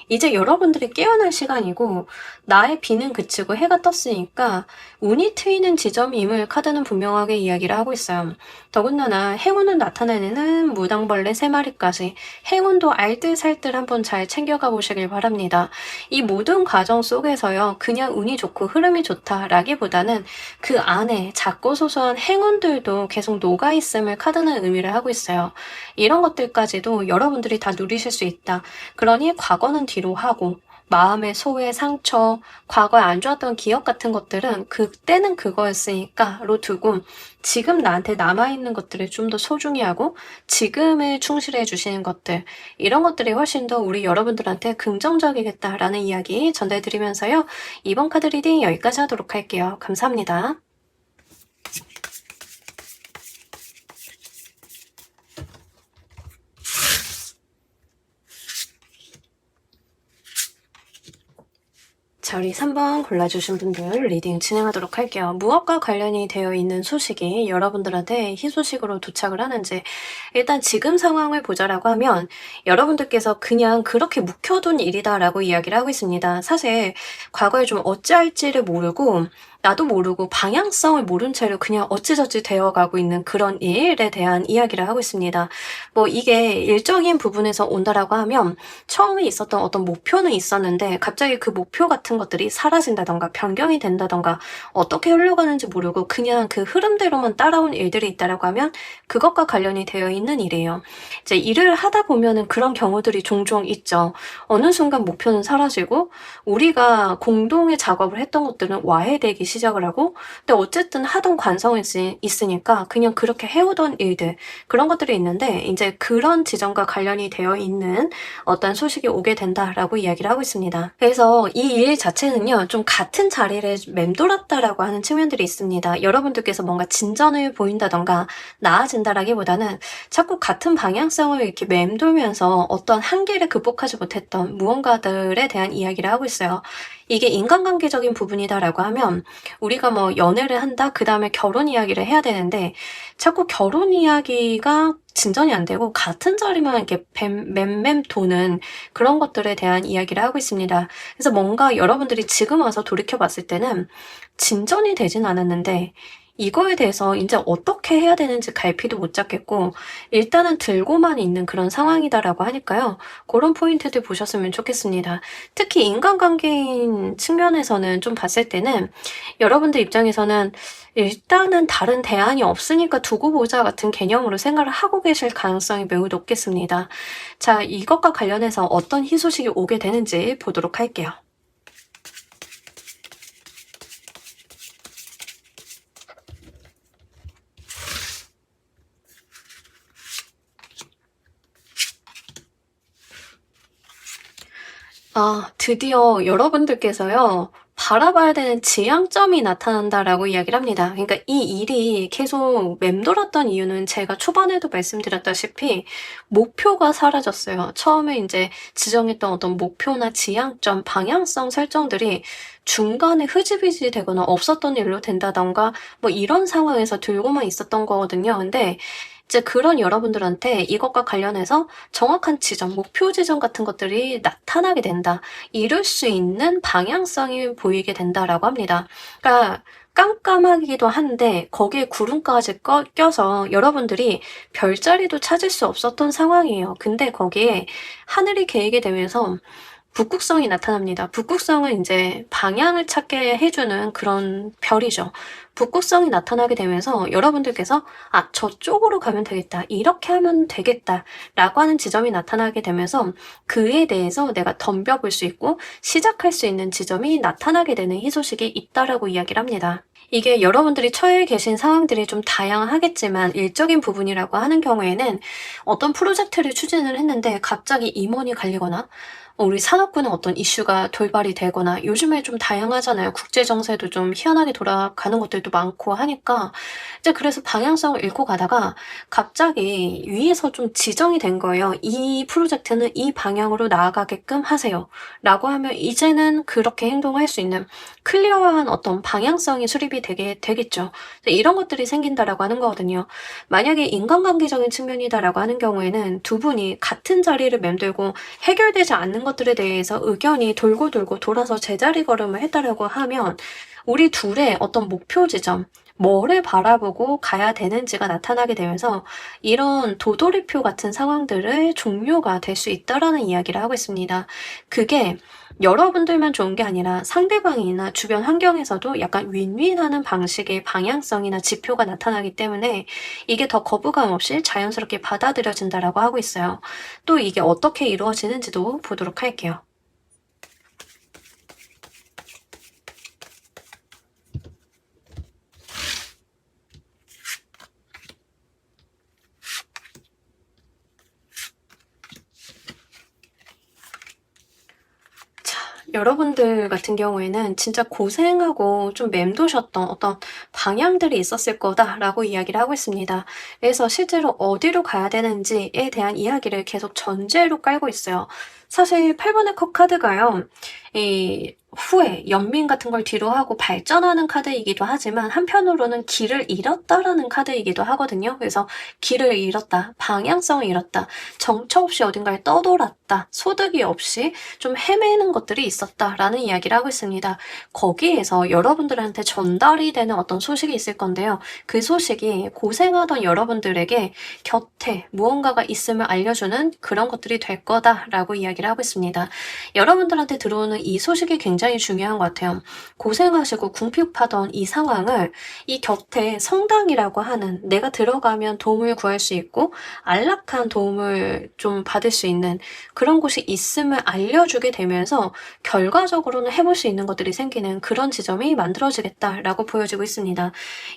이제 여러분들이 깨어날 시간이고 나의 비는 그치고 해가 떴으니까 운이 트이는 지점임을 카드는 분명하게 이야기를 하고 있어요. 더군다나 행운을 나타내는 무당벌레 3마리까지 행운도 알뜰살뜰 한번 잘 챙겨가 보시길 바랍니다. 이 모든 과정 속에서요. 그냥 운이 좋고 흐름이 좋다라기보다는 그 안에 작고 소소한 행운들도 계속 녹아있음을 카드는 의미를 하고 있어요. 이런 것들까지도 여러분들이 다 누리실 수 있다. 그러니 과거는 뒤로 하고 마음의 소외, 상처, 과거에 안 좋았던 기억 같은 것들은 그때는 그거였으니까로 두고 지금 나한테 남아있는 것들을 좀 더 소중히 하고 지금에 충실해 주시는 것들 이런 것들이 훨씬 더 우리 여러분들한테 긍정적이겠다라는 이야기 전달드리면서요. 이번 카드 리딩 여기까지 하도록 할게요. 감사합니다. 자, 우리 3번 골라주신 분들 리딩 진행하도록 할게요. 무엇과 관련이 되어 있는 소식이 여러분들한테 희소식으로 도착을 하는지, 일단 지금 상황을 보자라고 하면 여러분들께서 그냥 그렇게 묵혀둔 일이다라고 이야기를 하고 있습니다. 사실 과거에 좀 어찌할지를 모르고 나도 모르고 방향성을 모른 채로 그냥 어찌저찌 되어가고 있는 그런 일에 대한 이야기를 하고 있습니다. 뭐 이게 일적인 부분에서 온다라고 하면 처음에 있었던 어떤 목표는 있었는데 갑자기 그 목표 같은 것들이 사라진다던가 변경이 된다던가 어떻게 흘러가는지 모르고 그냥 그 흐름대로만 따라온 일들이 있다라고 하면 그것과 관련이 되어 있는 일이에요. 이제 일을 하다 보면은 그런 경우들이 종종 있죠. 어느 순간 목표는 사라지고 우리가 공동의 작업을 했던 것들은 와해되기 시작을 하고, 근데 어쨌든 하던 관성이 있으니까 그냥 그렇게 해오던 일들, 그런 것들이 있는데 이제 그런 지점과 관련이 되어 있는 어떤 소식이 오게 된다라고 이야기를 하고 있습니다. 그래서 이 일 자체는요, 좀 같은 자리를 맴돌았다라고 하는 측면들이 있습니다. 여러분들께서 뭔가 진전을 보인다던가 나아진다라기보다는 자꾸 같은 방향성을 이렇게 맴돌면서 어떤 한계를 극복하지 못했던 무언가들에 대한 이야기를 하고 있어요. 이게 인간관계적인 부분이다라고 하면 우리가 뭐 연애를 한다, 그 다음에 결혼 이야기를 해야 되는데 자꾸 결혼 이야기가 진전이 안 되고 같은 자리만 이렇게 맴맴 도는 그런 것들에 대한 이야기를 하고 있습니다. 그래서 뭔가 여러분들이 지금 와서 돌이켜 봤을 때는 진전이 되진 않았는데 이거에 대해서 이제 어떻게 해야 되는지 갈피도 못 잡겠고 일단은 들고만 있는 그런 상황이다라고 하니까요. 그런 포인트들 보셨으면 좋겠습니다. 특히 인간관계인 측면에서는 좀 봤을 때는 여러분들 입장에서는 일단은 다른 대안이 없으니까 두고 보자 같은 개념으로 생각을 하고 계실 가능성이 매우 높겠습니다. 자, 이것과 관련해서 어떤 희소식이 오게 되는지 보도록 할게요. 아, 드디어 여러분들께서요, 바라봐야 되는 지향점이 나타난다라고 이야기를 합니다. 그러니까 이 일이 계속 맴돌았던 이유는 제가 초반에도 말씀드렸다시피 목표가 사라졌어요. 처음에 이제 지정했던 어떤 목표나 지향점, 방향성 설정들이 중간에 흐지부지 되거나 없었던 일로 된다던가 뭐 이런 상황에서 들고만 있었던 거거든요. 근데 이제 그런 여러분들한테 이것과 관련해서 정확한 지점, 목표 지점 같은 것들이 나타나게 된다. 이룰 수 있는 방향성이 보이게 된다라고 합니다. 그러니까 깜깜하기도 한데 거기에 구름까지 껴서 여러분들이 별자리도 찾을 수 없었던 상황이에요. 근데 거기에 하늘이 개이게 되면서 북극성이 나타납니다. 북극성은 이제 방향을 찾게 해주는 그런 별이죠. 북극성이 나타나게 되면서 여러분들께서 아, 저쪽으로 가면 되겠다. 이렇게 하면 되겠다. 라고 하는 지점이 나타나게 되면서 그에 대해서 내가 덤벼볼 수 있고 시작할 수 있는 지점이 나타나게 되는 희소식이 있다라고 이야기를 합니다. 이게 여러분들이 처해 계신 상황들이 좀 다양하겠지만 일적인 부분이라고 하는 경우에는 어떤 프로젝트를 추진을 했는데 갑자기 임원이 갈리거나 우리 산업군의 어떤 이슈가 돌발이 되거나 요즘에 좀 다양하잖아요. 국제 정세도 좀 희한하게 돌아가는 것들도 많고 하니까 이제 그래서 방향성을 잃고 가다가 갑자기 위에서 좀 지정이 된 거예요. 이 프로젝트는 이 방향으로 나아가게끔 하세요. 라고 하면 이제는 그렇게 행동할 수 있는 클리어한 어떤 방향성이 수립이 되겠죠. 이런 것들이 생긴다라고 하는 거거든요. 만약에 인간관계적인 측면이다라고 하는 경우에는 두 분이 같은 자리를 맴돌고 해결되지 않는 것들에 대해서 의견이 돌고 돌고 돌아서 제자리 걸음을 했다라고 하면 우리 둘의 어떤 목표 지점, 뭐를 바라보고 가야 되는지가 나타나게 되면서 이런 도돌이표 같은 상황들의 종료가 될 수 있다라는 이야기를 하고 있습니다. 그게 여러분들만 좋은 게 아니라 상대방이나 주변 환경에서도 약간 윈윈하는 방식의 방향성이나 지표가 나타나기 때문에 이게 더 거부감 없이 자연스럽게 받아들여진다라고 하고 있어요. 또 이게 어떻게 이루어지는지도 보도록 할게요. 여러분들 같은 경우에는 진짜 고생하고 좀 맴도셨던 어떤 방향들이 있었을 거다라고 이야기를 하고 있습니다. 그래서 실제로 어디로 가야 되는지에 대한 이야기를 계속 전제로 깔고 있어요. 사실 8번의 컵 카드가요. 후에 연민 같은 걸 뒤로 하고 발전하는 카드이기도 하지만 한편으로는 길을 잃었다라는 카드이기도 하거든요. 그래서 길을 잃었다, 방향성을 잃었다, 정처 없이 어딘가에 떠돌았다, 소득이 없이 좀 헤매는 것들이 있었다라는 이야기를 하고 있습니다. 거기에서 여러분들한테 전달이 되는 어떤 소식이 있을 건데요. 그 소식이 고생하던 여러분들에게 곁에 무언가가 있음을 알려주는 그런 것들이 될 거다라고 이야기를 하고 있습니다. 여러분들한테 들어오는 이 소식이 굉장히 중요한 것 같아요. 고생하시고 궁핍하던 이 상황을 이 곁에 성당이라고 하는, 내가 들어가면 도움을 구할 수 있고 안락한 도움을 좀 받을 수 있는 그런 곳이 있음을 알려주게 되면서 결과적으로는 해볼 수 있는 것들이 생기는 그런 지점이 만들어지겠다라고 보여지고 있습니다.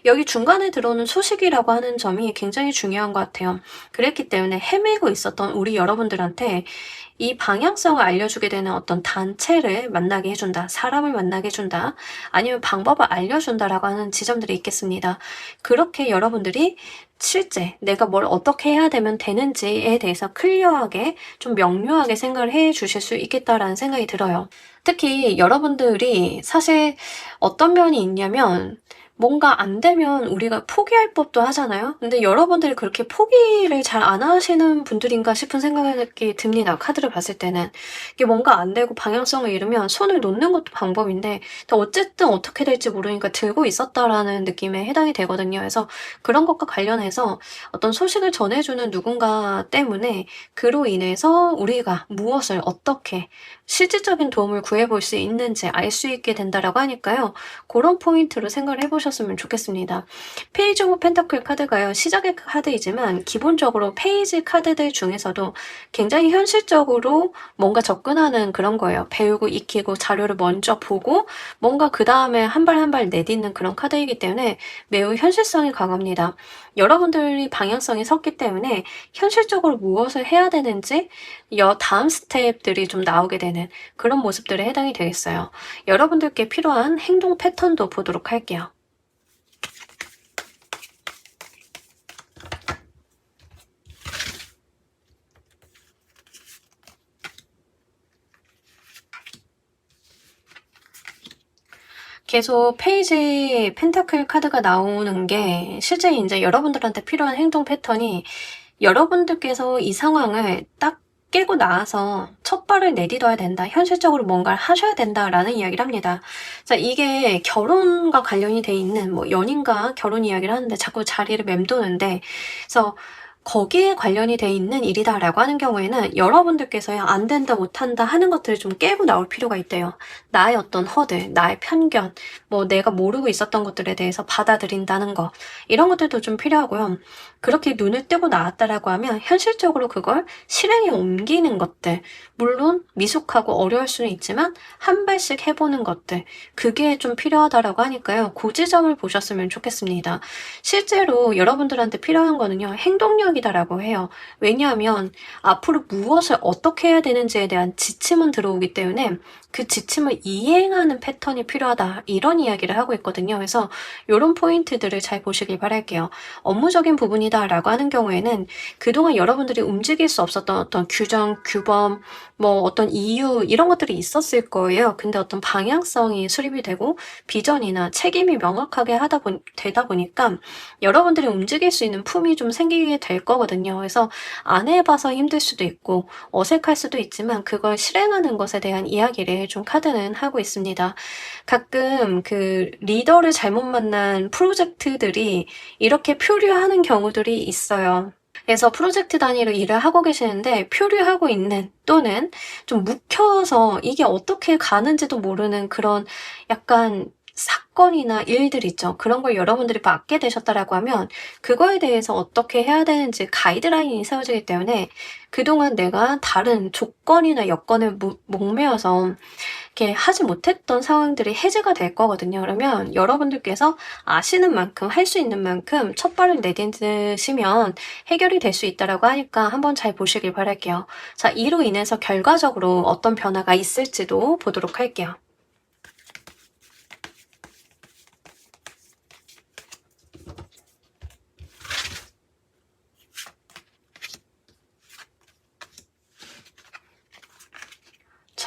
여기 중간에 들어오는 소식이라고 하는 점이 굉장히 중요한 것 같아요. 그랬기 때문에 헤매고 있었던 우리 여러분들한테 이 방향성을 알려주게 되는 어떤 단체를 만나게 해준다, 사람을 만나게 해준다, 아니면 방법을 알려준다라고 하는 지점들이 있겠습니다. 그렇게 여러분들이 실제 내가 뭘 어떻게 해야 되면 되는지에 대해서 클리어하게 좀 명료하게 생각을 해 주실 수 있겠다라는 생각이 들어요. 특히 여러분들이 사실 어떤 면이 있냐면 뭔가 안 되면 우리가 포기할 법도 하잖아요. 근데 여러분들이 그렇게 포기를 잘 안 하시는 분들인가 싶은 생각이 듭니다. 카드를 봤을 때는. 이게 뭔가 안 되고 방향성을 잃으면 손을 놓는 것도 방법인데 어쨌든 어떻게 될지 모르니까 들고 있었다라는 느낌에 해당이 되거든요. 그래서 그런 것과 관련해서 어떤 소식을 전해주는 누군가 때문에 그로 인해서 우리가 무엇을 어떻게 실질적인 도움을 구해볼 수 있는지 알 수 있게 된다라고 하니까요. 그런 포인트로 생각을 해보셨으면 좋겠습니다. 페이지 오브 펜타클 카드가요. 시작의 카드이지만 기본적으로 페이지 카드들 중에서도 굉장히 현실적으로 뭔가 접근하는 그런 거예요. 배우고 익히고 자료를 먼저 보고 뭔가 그 다음에 한 발 한 발 내딛는 그런 카드이기 때문에 매우 현실성이 강합니다. 여러분들이 방향성이 섰기 때문에 현실적으로 무엇을 해야 되는지 다음 스텝들이 좀 나오게 되는 그런 모습들에 해당이 되겠어요. 여러분들께 필요한 행동 패턴도 보도록 할게요. 계속 페이지 펜타클 카드가 나오는 게 실제 이제 여러분들한테 필요한 행동 패턴이 여러분들께서 이 상황을 딱 깨고 나와서 첫 발을 내딛어야 된다. 현실적으로 뭔가를 하셔야 된다라는 이야기를 합니다. 자, 이게 결혼과 관련이 돼 있는 뭐 연인과 결혼 이야기를 하는데 자꾸 자리를 맴도는데 그래서 거기에 관련이 돼 있는 일이다라고 하는 경우에는 여러분들께서야 안 된다, 못 한다 하는 것들을 좀 깨고 나올 필요가 있대요. 나의 어떤 허들, 나의 편견, 뭐 내가 모르고 있었던 것들에 대해서 받아들인다는 거, 이런 것들도 좀 필요하고요. 그렇게 눈을 뜨고 나왔다라고 하면 현실적으로 그걸 실행에 옮기는 것들, 물론 미숙하고 어려울 수는 있지만 한 발씩 해보는 것들, 그게 좀 필요하다라고 하니까요. 그 지점을 보셨으면 좋겠습니다. 실제로 여러분들한테 필요한 거는요, 행동력이다라고 해요. 왜냐하면 앞으로 무엇을 어떻게 해야 되는지에 대한 지침은 들어오기 때문에 그 지침을 이행하는 패턴이 필요하다, 이런 이야기를 하고 있거든요. 그래서 이런 포인트들을 잘 보시길 바랄게요. 업무적인 부분이다라고 하는 경우에는 그동안 여러분들이 움직일 수 없었던 어떤 규정, 규범, 뭐 어떤 이유, 이런 것들이 있었을 거예요. 근데 어떤 방향성이 수립이 되고 비전이나 책임이 명확하게 되다 보니까 여러분들이 움직일 수 있는 품이 좀 생기게 될 거거든요. 그래서 안 해봐서 힘들 수도 있고 어색할 수도 있지만 그걸 실행하는 것에 대한 이야기를 좀 카드는 하고 있습니다. 가끔 그 리더를 잘못 만난 프로젝트들이 이렇게 표류하는 경우들이 있어요. 그래서 프로젝트 단위로 일을 하고 계시는데 표류하고 있는 또는 좀 묵혀서 이게 어떻게 가는지도 모르는 그런 약간 사건이나 일들 있죠. 그런 걸 여러분들이 맡게 되셨다라고 하면 그거에 대해서 어떻게 해야 되는지 가이드라인이 세워지기 때문에 그동안 내가 다른 조건이나 여건에 목매어서 이렇게 하지 못했던 상황들이 해제가 될 거거든요. 그러면 여러분들께서 아시는 만큼, 할 수 있는 만큼 첫 발을 내딛으시면 해결이 될 수 있다라고 하니까 한번 잘 보시길 바랄게요. 자, 이로 인해서 결과적으로 어떤 변화가 있을지도 보도록 할게요.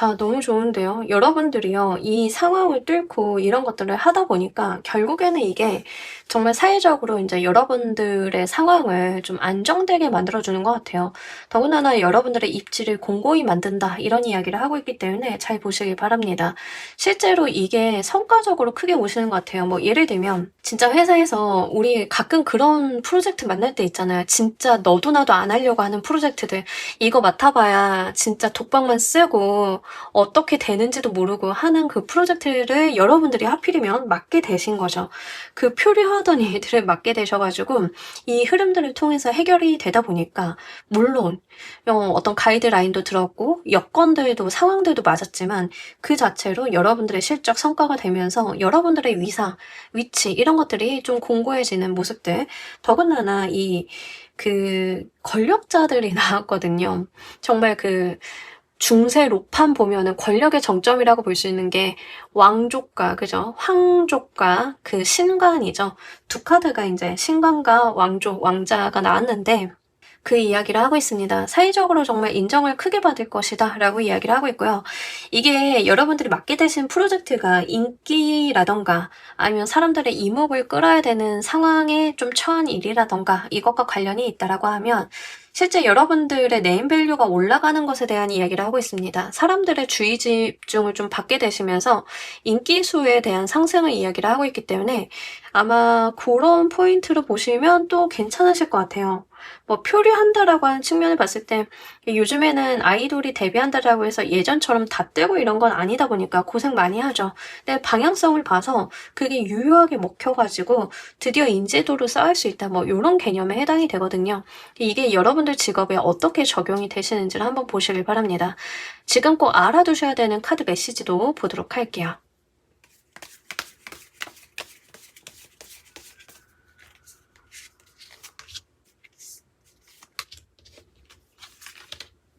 자, 너무 좋은데요. 여러분들이요, 이 상황을 뚫고 이런 것들을 하다 보니까 결국에는 이게 정말 사회적으로 이제 여러분들의 상황을 좀 안정되게 만들어주는 것 같아요. 더군다나 여러분들의 입지를 공고히 만든다, 이런 이야기를 하고 있기 때문에 잘 보시길 바랍니다. 실제로 이게 성과적으로 크게 오시는 것 같아요. 뭐, 예를 들면, 진짜 회사에서 우리 가끔 그런 프로젝트 만날 때 있잖아요. 진짜 너도 나도 안 하려고 하는 프로젝트들. 이거 맡아봐야 진짜 독박만 쓰고 어떻게 되는지도 모르고 하는 그 프로젝트를 여러분들이 하필이면 맡게 되신 거죠. 그 표류하던 일들을 맡게 되셔가지고 이 흐름들을 통해서 해결이 되다 보니까 물론 어떤 가이드라인도 들었고 여건들도 상황들도 맞았지만 그 자체로 여러분들의 실적 성과가 되면서 여러분들의 위상, 위치 이런 것들이 좀 공고해지는 모습들. 더군다나 그 권력자들이 나왔거든요. 정말 그 중세 로판 보면은 권력의 정점이라고 볼 수 있는 게 왕족과, 그죠? 황족과 그 신관이죠. 두 카드가 이제 신관과 왕족, 왕자가 나왔는데 그 이야기를 하고 있습니다. 사회적으로 정말 인정을 크게 받을 것이다 라고 이야기를 하고 있고요. 이게 여러분들이 맡게 되신 프로젝트가 인기라던가 아니면 사람들의 이목을 끌어야 되는 상황에 좀 처한 일이라던가 이것과 관련이 있다라고 하면 실제 여러분들의 네임밸류가 올라가는 것에 대한 이야기를 하고 있습니다. 사람들의 주의 집중을 좀 받게 되시면서 인기수에 대한 상승을 이야기를 하고 있기 때문에 아마 그런 포인트로 보시면 또 괜찮으실 것 같아요. 뭐 표류한다라고 하는 측면을 봤을 때 요즘에는 아이돌이 데뷔한다라고 해서 예전처럼 다 뜨고 이런 건 아니다 보니까 고생 많이 하죠. 근데 방향성을 봐서 그게 유효하게 먹혀가지고 드디어 인지도를 쌓을 수 있다. 뭐 이런 개념에 해당이 되거든요. 이게 여러분들 직업에 어떻게 적용이 되시는지를 한번 보시길 바랍니다. 지금 꼭 알아두셔야 되는 카드 메시지도 보도록 할게요.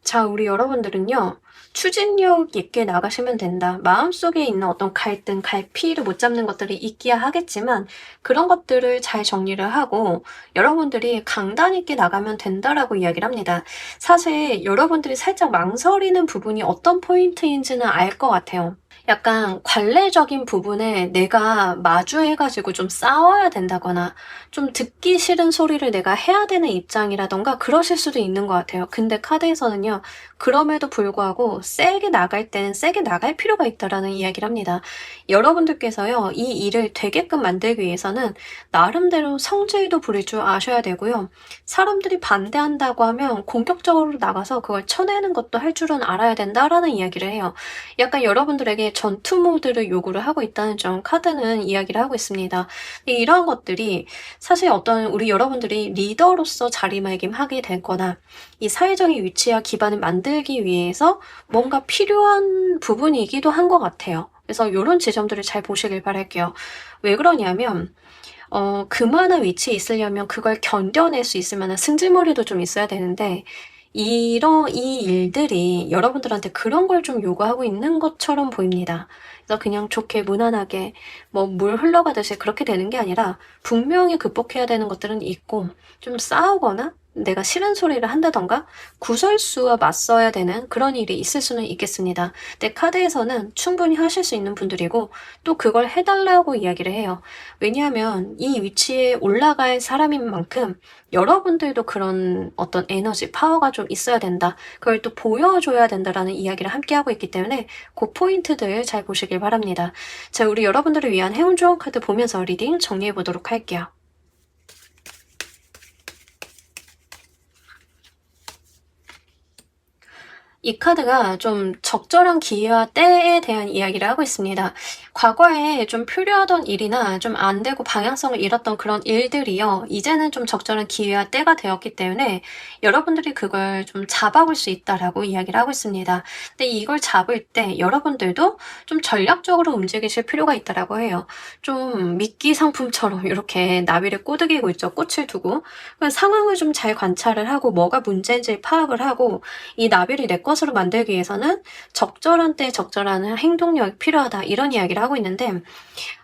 자, 우리 여러분들은요, 추진력 있게 나가시면 된다. 마음속에 있는 어떤 갈등, 갈피를 못 잡는 것들이 있기야 하겠지만, 그런 것들을 잘 정리를 하고, 여러분들이 강단 있게 나가면 된다라고 이야기를 합니다. 사실, 여러분들이 살짝 망설이는 부분이 어떤 포인트인지는 알 것 같아요. 약간 관례적인 부분에 내가 마주해가지고 좀 싸워야 된다거나 좀 듣기 싫은 소리를 내가 해야 되는 입장이라던가 그러실 수도 있는 것 같아요. 근데 카드에서는요, 그럼에도 불구하고 세게 나갈 때는 세게 나갈 필요가 있다라는 이야기를 합니다. 여러분들께서요, 이 일을 되게끔 만들기 위해서는 나름대로 성질도 부릴 줄 아셔야 되고요. 사람들이 반대한다고 하면 공격적으로 나가서 그걸 쳐내는 것도 할 줄은 알아야 된다라는 이야기를 해요. 약간 여러분들에게 전투 모드를 요구를 하고 있다는 점 카드는 이야기를 하고 있습니다. 이러한 것들이 사실 어떤 우리 여러분들이 리더로서 자리매김하게 되거나 이 사회적인 위치와 기반을 만들기 위해서 뭔가 필요한 부분이기도 한 것 같아요. 그래서 이런 지점들을 잘 보시길 바랄게요. 왜 그러냐면 그만한 위치에 있으려면 그걸 견뎌낼 수 있을 만한 승질머리도 좀 있어야 되는데 이 일들이 여러분들한테 그런 걸 좀 요구하고 있는 것처럼 보입니다. 그래서 그냥 좋게 무난하게 뭐 물 흘러가듯이 그렇게 되는 게 아니라 분명히 극복해야 되는 것들은 있고 좀 싸우거나 내가 싫은 소리를 한다던가 구설수와 맞서야 되는 그런 일이 있을 수는 있겠습니다. 근데 카드에서는 충분히 하실 수 있는 분들이고 또 그걸 해달라고 이야기를 해요. 왜냐하면 이 위치에 올라갈 사람인 만큼 여러분들도 그런 어떤 에너지, 파워가 좀 있어야 된다. 그걸 또 보여줘야 된다라는 이야기를 함께 하고 있기 때문에 그 포인트들 잘 보시길 바랍니다. 자, 우리 여러분들을 위한 행운 조언 카드 보면서 리딩 정리해 보도록 할게요. 이 카드가 좀 적절한 기회와 때에 대한 이야기를 하고 있습니다. 과거에 좀 표류하던 일이나 좀 안 되고 방향성을 잃었던 그런 일들이요. 이제는 좀 적절한 기회와 때가 되었기 때문에 여러분들이 그걸 좀 잡아볼 수 있다라고 이야기를 하고 있습니다. 근데 이걸 잡을 때 여러분들도 좀 전략적으로 움직이실 필요가 있다라고 해요. 좀 미끼 상품처럼 이렇게 나비를 꼬드기고 있죠. 꽃을 두고. 상황을 좀 잘 관찰을 하고 뭐가 문제인지 파악을 하고 이 나비를 내 것으로 만들기 위해서는 적절한 때 적절한 행동력이 필요하다. 이런 이야기를 하고 하고 있는데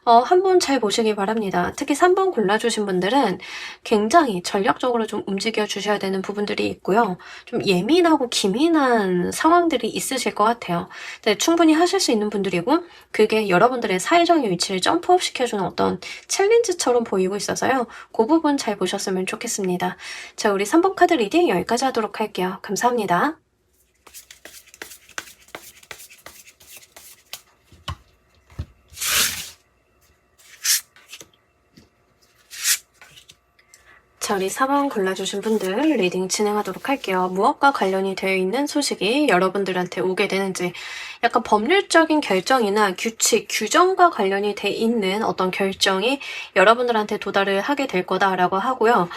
한번 잘 보시기 바랍니다. 특히 3번 골라주신 분들은 굉장히 전략적으로 좀 움직여 주셔야 되는 부분들이 있고요. 좀 예민하고 기민한 상황들이 있으실 것 같아요. 네, 충분히 하실 수 있는 분들이고 그게 여러분들의 사회적인 위치를 점프업 시켜주는 어떤 챌린지처럼 보이고 있어서요. 그 부분 잘 보셨으면 좋겠습니다. 자, 우리 3번 카드 리딩 여기까지 하도록 할게요. 감사합니다. 자, 우리 4번 골라주신 분들 리딩 진행하도록 할게요. 무엇과 관련이 되어 있는 소식이 여러분들한테 오게 되는지, 약간 법률적인 결정이나 규칙, 규정과 관련이 돼 있는 어떤 결정이 여러분들한테 도달을 하게 될 거다라고 하고요.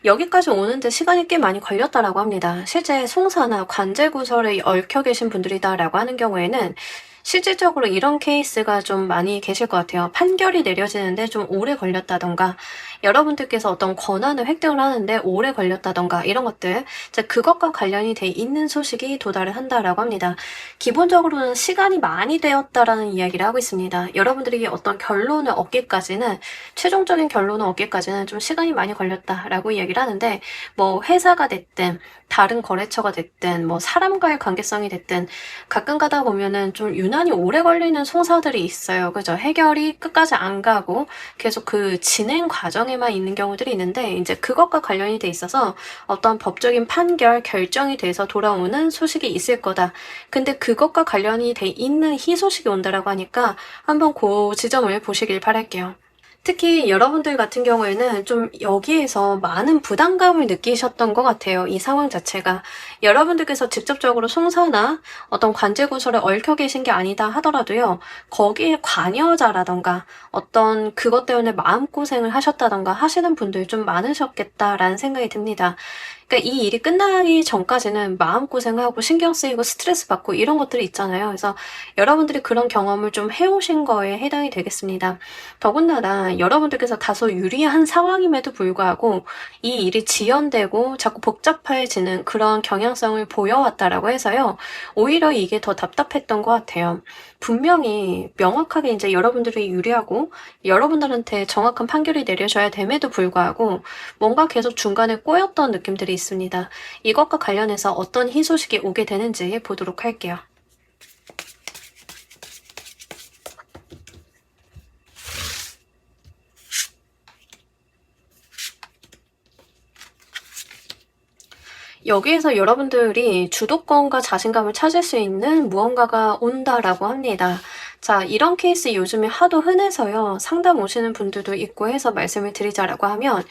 여기까지 오는데 시간이 꽤 많이 걸렸다라고 합니다. 실제 송사나 관제구설에 얽혀 계신 분들이다라고 하는 경우에는 실질적으로 이런 케이스가 좀 많이 계실 것 같아요. 판결이 내려지는데 좀 오래 걸렸다던가, 여러분들께서 어떤 권한을 획득을 하는데 오래 걸렸다던가, 이런 것들, 그것과 관련이 돼 있는 소식이 도달을 한다라고 합니다. 기본적으로는 시간이 많이 되었다라는 이야기를 하고 있습니다. 여러분들이 어떤 결론을 얻기까지는, 최종적인 결론을 얻기까지는 좀 시간이 많이 걸렸다라고 이야기를 하는데, 뭐 회사가 됐든 다른 거래처가 됐든 뭐 사람과의 관계성이 됐든 가끔 가다 보면은 좀 유난히 오래 걸리는 송사들이 있어요. 그죠? 해결이 끝까지 안 가고 계속 그 진행 과정에만 있는 경우들이 있는데, 이제 그것과 관련이 돼 있어서 어떤 법적인 판결, 결정이 돼서 돌아오는 소식이 있을 거다. 근데 그것과 관련이 돼 있는 희소식이 온다라고 하니까 한번 그 지점을 보시길 바랄게요. 특히 여러분들 같은 경우에는 좀 여기에서 많은 부담감을 느끼셨던 것 같아요. 이 상황 자체가. 여러분들께서 직접적으로 송사나 어떤 관제구설에 얽혀 계신 게 아니다 하더라도요. 거기에 관여자라던가 어떤 그것 때문에 마음고생을 하셨다던가 하시는 분들 좀 많으셨겠다라는 생각이 듭니다. 그러니까 이 일이 끝나기 전까지는 마음고생하고 신경 쓰이고 스트레스 받고 이런 것들이 있잖아요. 그래서 여러분들이 그런 경험을 좀 해오신 거에 해당이 되겠습니다. 더군다나 여러분들께서 다소 유리한 상황임에도 불구하고 이 일이 지연되고 자꾸 복잡해지는 그런 경향성을 보여왔다라고 해서요. 오히려 이게 더 답답했던 것 같아요. 분명히 명확하게 이제 여러분들이 유리하고 여러분들한테 정확한 판결이 내려져야 됨에도 불구하고 뭔가 계속 중간에 꼬였던 느낌들이 있습니다. 이것과 관련해서 어떤 희소식이 오게 되는지 보도록 할게요. 여기에서 여러분들이 주도권과 자신감을 찾을 수 있는 무언가가 온다라고 합니다. 자, 이런 케이스 요즘에 하도 흔해서요. 상담 오시는 분들도 있고 해서 말씀을 드리자라고 하면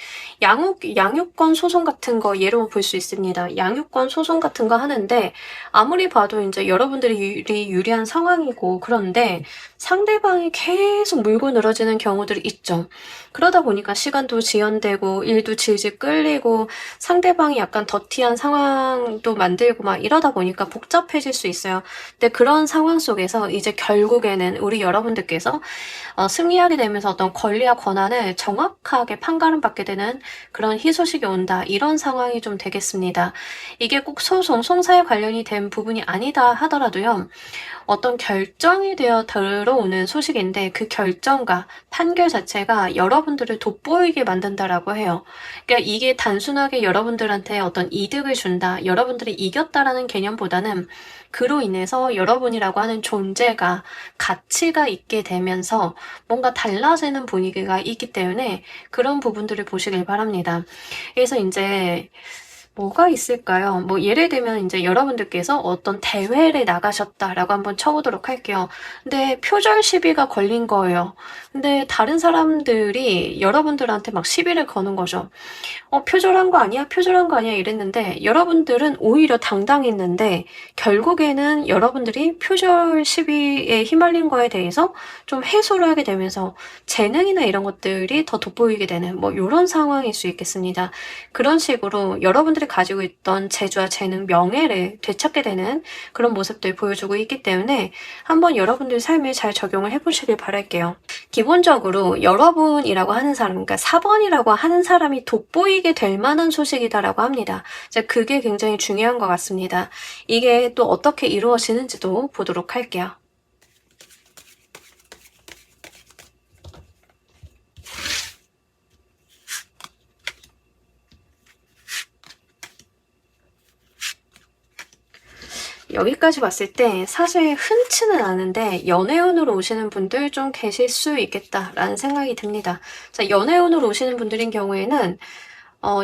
양육권 소송 같은 거 예로 볼 수 있습니다. 양육권 소송 같은 거 하는데 아무리 봐도 이제 여러분들이 유리한 상황이고 그런데 상대방이 계속 물고 늘어지는 경우들이 있죠. 그러다 보니까 시간도 지연되고 일도 질질 끌리고 상대방이 약간 더티한 상황도 만들고 막 이러다 보니까 복잡해질 수 있어요. 근데 그런 상황 속에서 이제 결국에는 우리 여러분들께서 승리하게 되면서 어떤 권리와 권한을 정확하게 판가름 받게 되는 그런 희소식이 온다. 이런 상황이 좀 되겠습니다. 이게 꼭 소송, 송사에 관련이 된 부분이 아니다 하더라도요. 어떤 결정이 되어 들어오는 소식인데 그 결정과 판결 자체가 여러분들을 돋보이게 만든다라고 해요. 그러니까 이게 단순하게 여러분들한테 어떤 이득을 준다, 여러분들이 이겼다라는 개념보다는 그로 인해서 여러분이라고 하는 존재가 가치가 있게 되면서 뭔가 달라지는 분위기가 있기 때문에 그런 부분들을 보시길 바랍니다. 그래서 이제 뭐가 있을까요? 뭐 예를 들면 이제 여러분들께서 어떤 대회를 나가셨다라고 한번 쳐보도록 할게요. 근데 표절 시비가 걸린 거예요. 근데 다른 사람들이 여러분들한테 막 시비를 거는 거죠. 표절한 거 아니야? 표절한 거 아니야? 이랬는데 여러분들은 오히려 당당했는데 결국에는 여러분들이 표절 시비에 휘말린 거에 대해서 좀 해소를 하게 되면서 재능이나 이런 것들이 더 돋보이게 되는 뭐 이런 상황일 수 있겠습니다. 그런 식으로 여러분들이 가지고 있던 재주와 재능, 명예를 되찾게 되는 그런 모습들 보여주고 있기 때문에 한번 여러분들 삶에 잘 적용을 해보시길 바랄게요. 기본적으로 여러분이라고 하는 사람, 그러니까 4번이라고 하는 사람이 돋보이게 될 만한 소식이다라고 합니다. 그게 굉장히 중요한 것 같습니다. 이게 또 어떻게 이루어지는지도 보도록 할게요. 여기까지 봤을 때 사실 흔치는 않은데 연애운으로 오시는 분들 좀 계실 수 있겠다라는 생각이 듭니다. 자, 연애운으로 오시는 분들인 경우에는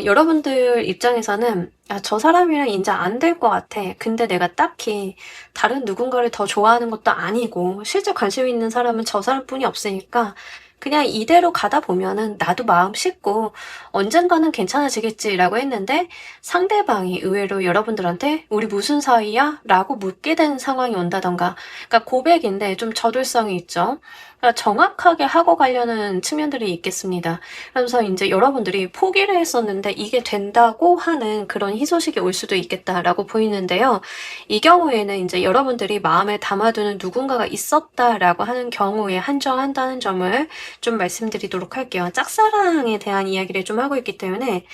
여러분들 입장에서는 저 사람이랑 이제 안 될 것 같아. 근데 내가 딱히 다른 누군가를 더 좋아하는 것도 아니고 실제 관심 있는 사람은 저 사람뿐이 없으니까 그냥 이대로 가다 보면은 나도 마음 씻고 언젠가는 괜찮아지겠지라고 했는데 상대방이 의외로 여러분들한테 우리 무슨 사이야? 라고 묻게 되는 상황이 온다던가, 그러니까 고백인데 좀 저돌성이 있죠. 그러니까 정확하게 하고 가려는 측면들이 있겠습니다. 그래서 이제 여러분들이 포기를 했었는데 이게 된다고 하는 그런 희소식이 올 수도 있겠다라고 보이는데요. 이 경우에는 이제 여러분들이 마음에 담아두는 누군가가 있었다라고 하는 경우에 한정한다는 점을 좀 말씀드리도록 할게요. 짝사랑에 대한 이야기를 좀 하고 있기 때문에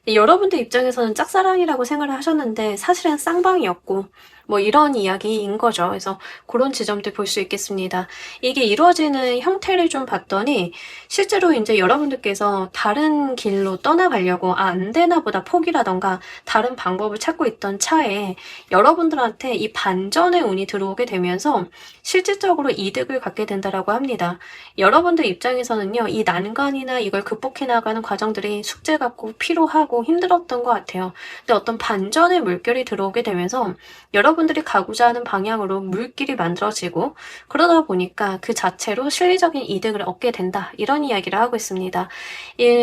여러분들 입장에서는 짝사랑이라고 생각을 하셨는데 사실은 쌍방이었고 뭐 이런 이야기인 거죠. 그래서 그런 지점들 볼 수 있겠습니다. 이게 이루어지는 형태를 좀 봤더니 실제로 이제 여러분들께서 다른 길로 떠나가려고 안 되나 보다 포기라던가 다른 방법을 찾고 있던 차에 여러분들한테 이 반전의 운이 들어오게 되면서 실질적으로 이득을 갖게 된다라고 합니다. 여러분들 입장에서는요, 이 난관이나 이걸 극복해 나가는 과정들이 숙제 같고 피로하고 힘들었던 것 같아요. 근데 어떤 반전의 물결이 들어오게 되면서 여러분들이 가고자 하는 방향으로 물길이 만들어지고 그러다 보니까 그 자체로 실리적인 이득을 얻게 된다. 이런 이야기를 하고 있습니다.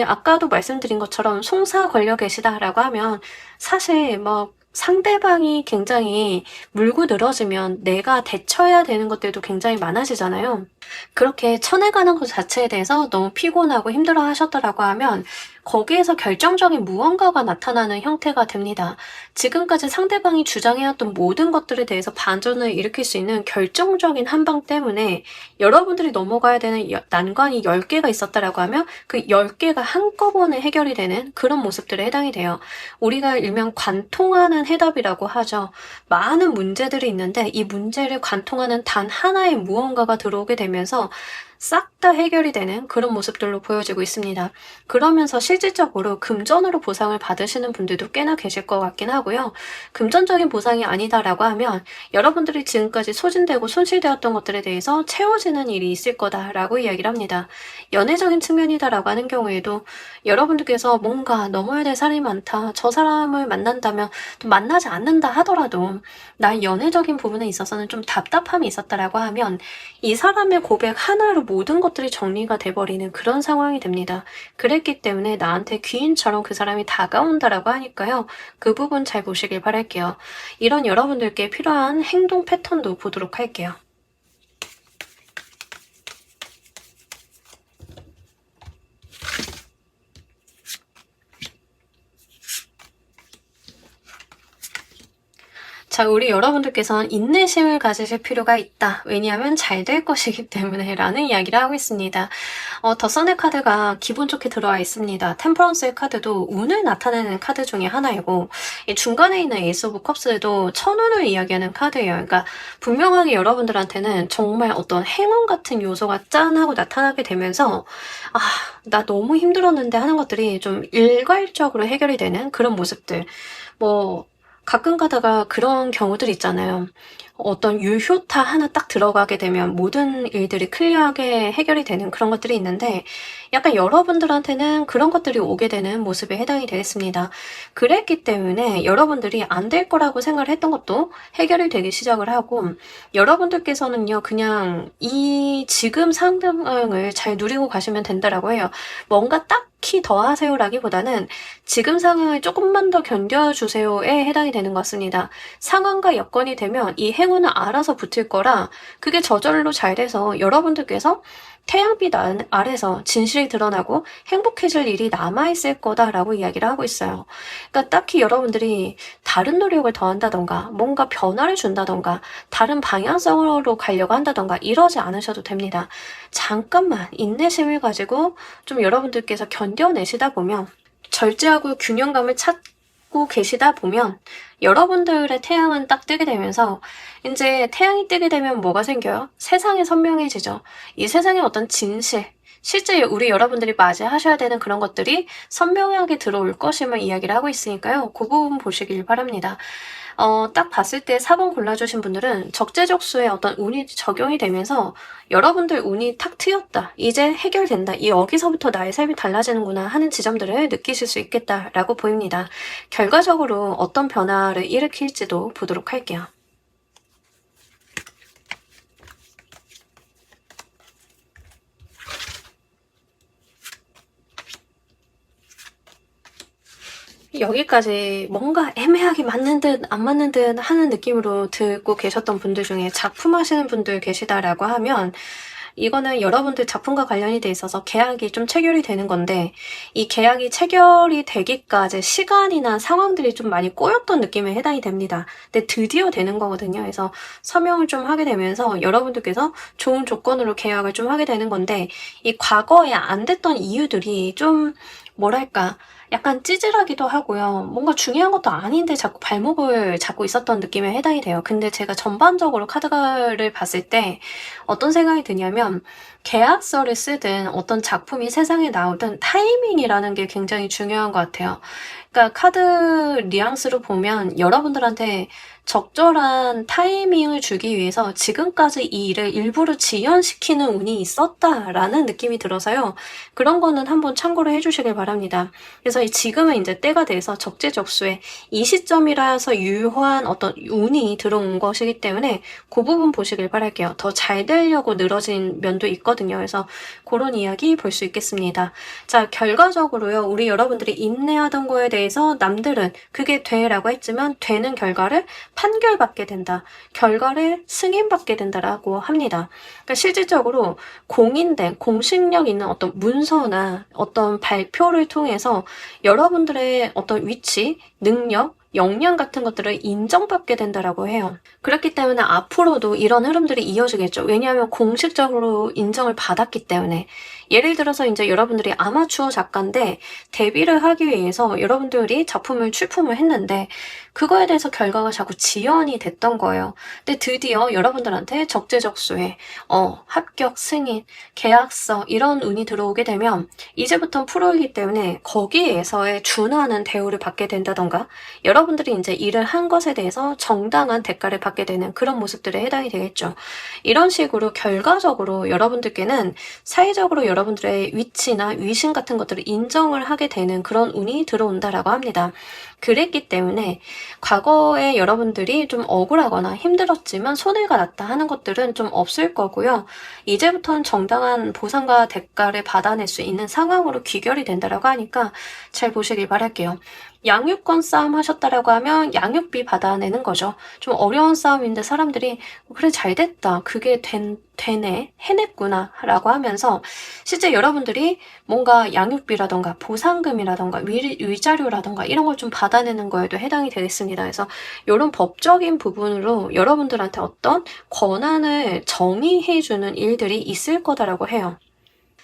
아까도 말씀드린 것처럼 송사 걸려 계시다라고 하면 사실 뭐 상대방이 굉장히 물고 늘어지면 내가 대처해야 되는 것들도 굉장히 많아지잖아요. 그렇게 쳐내가는 것 자체에 대해서 너무 피곤하고 힘들어 하셨더라고 하면 거기에서 결정적인 무언가가 나타나는 형태가 됩니다. 지금까지 상대방이 주장해왔던 모든 것들에 대해서 반전을 일으킬 수 있는 결정적인 한 방 때문에 여러분들이 넘어가야 되는 난관이 10개가 있었다라고 하면 그 10개가 한꺼번에 해결이 되는 그런 모습들에 해당이 돼요. 우리가 일명 관통하는 해답이라고 하죠. 많은 문제들이 있는데 이 문제를 관통하는 단 하나의 무언가가 들어오게 되면서 싹 다 해결이 되는 그런 모습들로 보여지고 있습니다. 그러면서 실질적으로 금전으로 보상을 받으시는 분들도 꽤나 계실 것 같긴 하고요. 금전적인 보상이 아니다라고 하면 여러분들이 지금까지 소진되고 손실되었던 것들에 대해서 채워지는 일이 있을 거다라고 이야기를 합니다. 연애적인 측면이다라고 하는 경우에도 여러분들께서 뭔가 넘어야 될 사람이 많다. 저 사람을 만난다면 또 만나지 않는다 하더라도 나 연애적인 부분에 있어서는 좀 답답함이 있었다라고 하면 이 사람의 고백 하나로 모든 것들이 정리가 돼버리는 그런 상황이 됩니다. 그랬기 때문에 나한테 귀인처럼 그 사람이 다가온다라고 하니까요. 그 부분 잘 보시길 바랄게요. 이런 여러분들께 필요한 행동 패턴도 보도록 할게요. 자, 우리 여러분들께서는 인내심을 가지실 필요가 있다. 왜냐하면 잘 될 것이기 때문에 라는 이야기를 하고 있습니다. 더 선의 카드가 기분 좋게 들어와 있습니다. 템퍼런스의 카드도 운을 나타내는 카드 중에 하나이고 이 중간에 있는 에이스 오브 컵스도 천운을 이야기하는 카드예요. 그러니까 분명하게 여러분들한테는 정말 어떤 행운 같은 요소가 짠 하고 나타나게 되면서 나 너무 힘들었는데 하는 것들이 좀 일괄적으로 해결이 되는 그런 모습들. 가끔 가다가 그런 경우들 있잖아요. 어떤 유효타 하나 딱 들어가게 되면 모든 일들이 클리어하게 해결이 되는 그런 것들이 있는데 약간 여러분들한테는 그런 것들이 오게 되는 모습에 해당이 되겠습니다. 그랬기 때문에 여러분들이 안 될 거라고 생각을 했던 것도 해결이 되기 시작을 하고 여러분들께서는요 그냥 이 지금 상황을 잘 누리고 가시면 된다라고 해요. 뭔가 딱히 더 하세요라기보다는 지금 상황을 조금만 더 견뎌주세요에 해당이 되는 것 같습니다. 상황과 여건이 되면 이 행운은 알아서 붙을 거라 그게 저절로 잘 돼서 여러분들께서 태양빛 아래서 진실이 드러나고 행복해질 일이 남아있을 거다라고 이야기를 하고 있어요. 그러니까 딱히 여러분들이 다른 노력을 더한다던가 뭔가 변화를 준다던가 다른 방향성으로 가려고 한다던가 이러지 않으셔도 됩니다. 잠깐만 인내심을 가지고 좀 여러분들께서 견뎌내시다 보면 절제하고 균형감을 찾고 계시다 보면 여러분들의 태양은 딱 뜨게 되면서 이제 태양이 뜨게 되면 뭐가 생겨요? 세상이 선명해지죠. 이 세상의 어떤 진실, 실제 우리 여러분들이 맞이하셔야 되는 그런 것들이 선명하게 들어올 것임을 이야기를 하고 있으니까요. 그 부분 보시길 바랍니다. 딱 봤을 때 4번 골라주신 분들은 적재적소에 어떤 운이 적용이 되면서 여러분들 운이 탁 트였다. 이제 해결된다. 여기서부터 나의 삶이 달라지는구나 하는 지점들을 느끼실 수 있겠다라고 보입니다. 결과적으로 어떤 변화를 일으킬지도 보도록 할게요. 여기까지 뭔가 애매하게 맞는 듯 안 맞는 듯 하는 느낌으로 듣고 계셨던 분들 중에 작품 하시는 분들 계시다라고 하면 이거는 여러분들 작품과 관련이 돼 있어서 계약이 좀 체결이 되는 건데 이 계약이 체결이 되기까지 시간이나 상황들이 좀 많이 꼬였던 느낌에 해당이 됩니다. 근데 드디어 되는 거거든요. 그래서 서명을 좀 하게 되면서 여러분들께서 좋은 조건으로 계약을 좀 하게 되는 건데 이 과거에 안 됐던 이유들이 좀 뭐랄까 약간 찌질하기도 하고요. 뭔가 중요한 것도 아닌데 자꾸 발목을 잡고 있었던 느낌에 해당이 돼요. 근데 제가 전반적으로 카드를 봤을 때 어떤 생각이 드냐면 계약서를 쓰든 어떤 작품이 세상에 나오든 타이밍이라는 게 굉장히 중요한 것 같아요. 그러니까 카드 뉘앙스로 보면 여러분들한테 적절한 타이밍을 주기 위해서 지금까지 이 일을 일부러 지연시키는 운이 있었다라는 느낌이 들어서요. 그런 거는 한번 참고를 해주시길 바랍니다. 그래서 지금은 이제 때가 돼서 적재적소에 이 시점이라서 유효한 어떤 운이 들어온 것이기 때문에 그 부분 보시길 바랄게요. 더 잘 되려고 늘어진 면도 있거든요. 그래서 그런 이야기 볼 수 있겠습니다. 자, 결과적으로요. 우리 여러분들이 인내하던 거에 대해서 남들은 그게 돼라고 했지만 되는 결과를 판결받게 된다. 결과를 승인받게 된다라고 합니다. 그러니까 실질적으로 공인된 공식력 있는 어떤 문서나 어떤 발표를 통해서 여러분들의 어떤 위치, 능력, 역량 같은 것들을 인정받게 된다라고 해요. 그렇기 때문에 앞으로도 이런 흐름들이 이어지겠죠. 왜냐하면 공식적으로 인정을 받았기 때문에. 예를 들어서 이제 여러분들이 아마추어 작가인데 데뷔를 하기 위해서 여러분들이 작품을 출품을 했는데 그거에 대해서 결과가 자꾸 지연이 됐던 거예요. 근데 드디어 여러분들한테 적재적소에 합격, 승인, 계약서 이런 운이 들어오게 되면 이제부터는 프로이기 때문에 거기에서의 준하는 대우를 받게 된다던가 여러분들이 이제 일을 한 것에 대해서 정당한 대가를 받게 되는 그런 모습들에 해당이 되겠죠. 이런 식으로 결과적으로 여러분들께는 사회적으로 여러분들의 위치나 위신 같은 것들을 인정을 하게 되는 그런 운이 들어온다라고 합니다. 그랬기 때문에 과거에 여러분들이 좀 억울하거나 힘들었지만 손해가 났다 하는 것들은 좀 없을 거고요. 이제부터는 정당한 보상과 대가를 받아낼 수 있는 상황으로 귀결이 된다라고 하니까 잘 보시길 바랄게요. 양육권 싸움 하셨다라고 하면 양육비 받아내는 거죠. 좀 어려운 싸움인데 사람들이 그래 잘 됐다. 그게 되네. 해냈구나. 라고 하면서 실제 여러분들이 뭔가 양육비라던가 보상금이라던가 위자료라던가 이런 걸 좀 받아내는 거에도 해당이 되겠습니다. 그래서 이런 법적인 부분으로 여러분들한테 어떤 권한을 정의해주는 일들이 있을 거다라고 해요.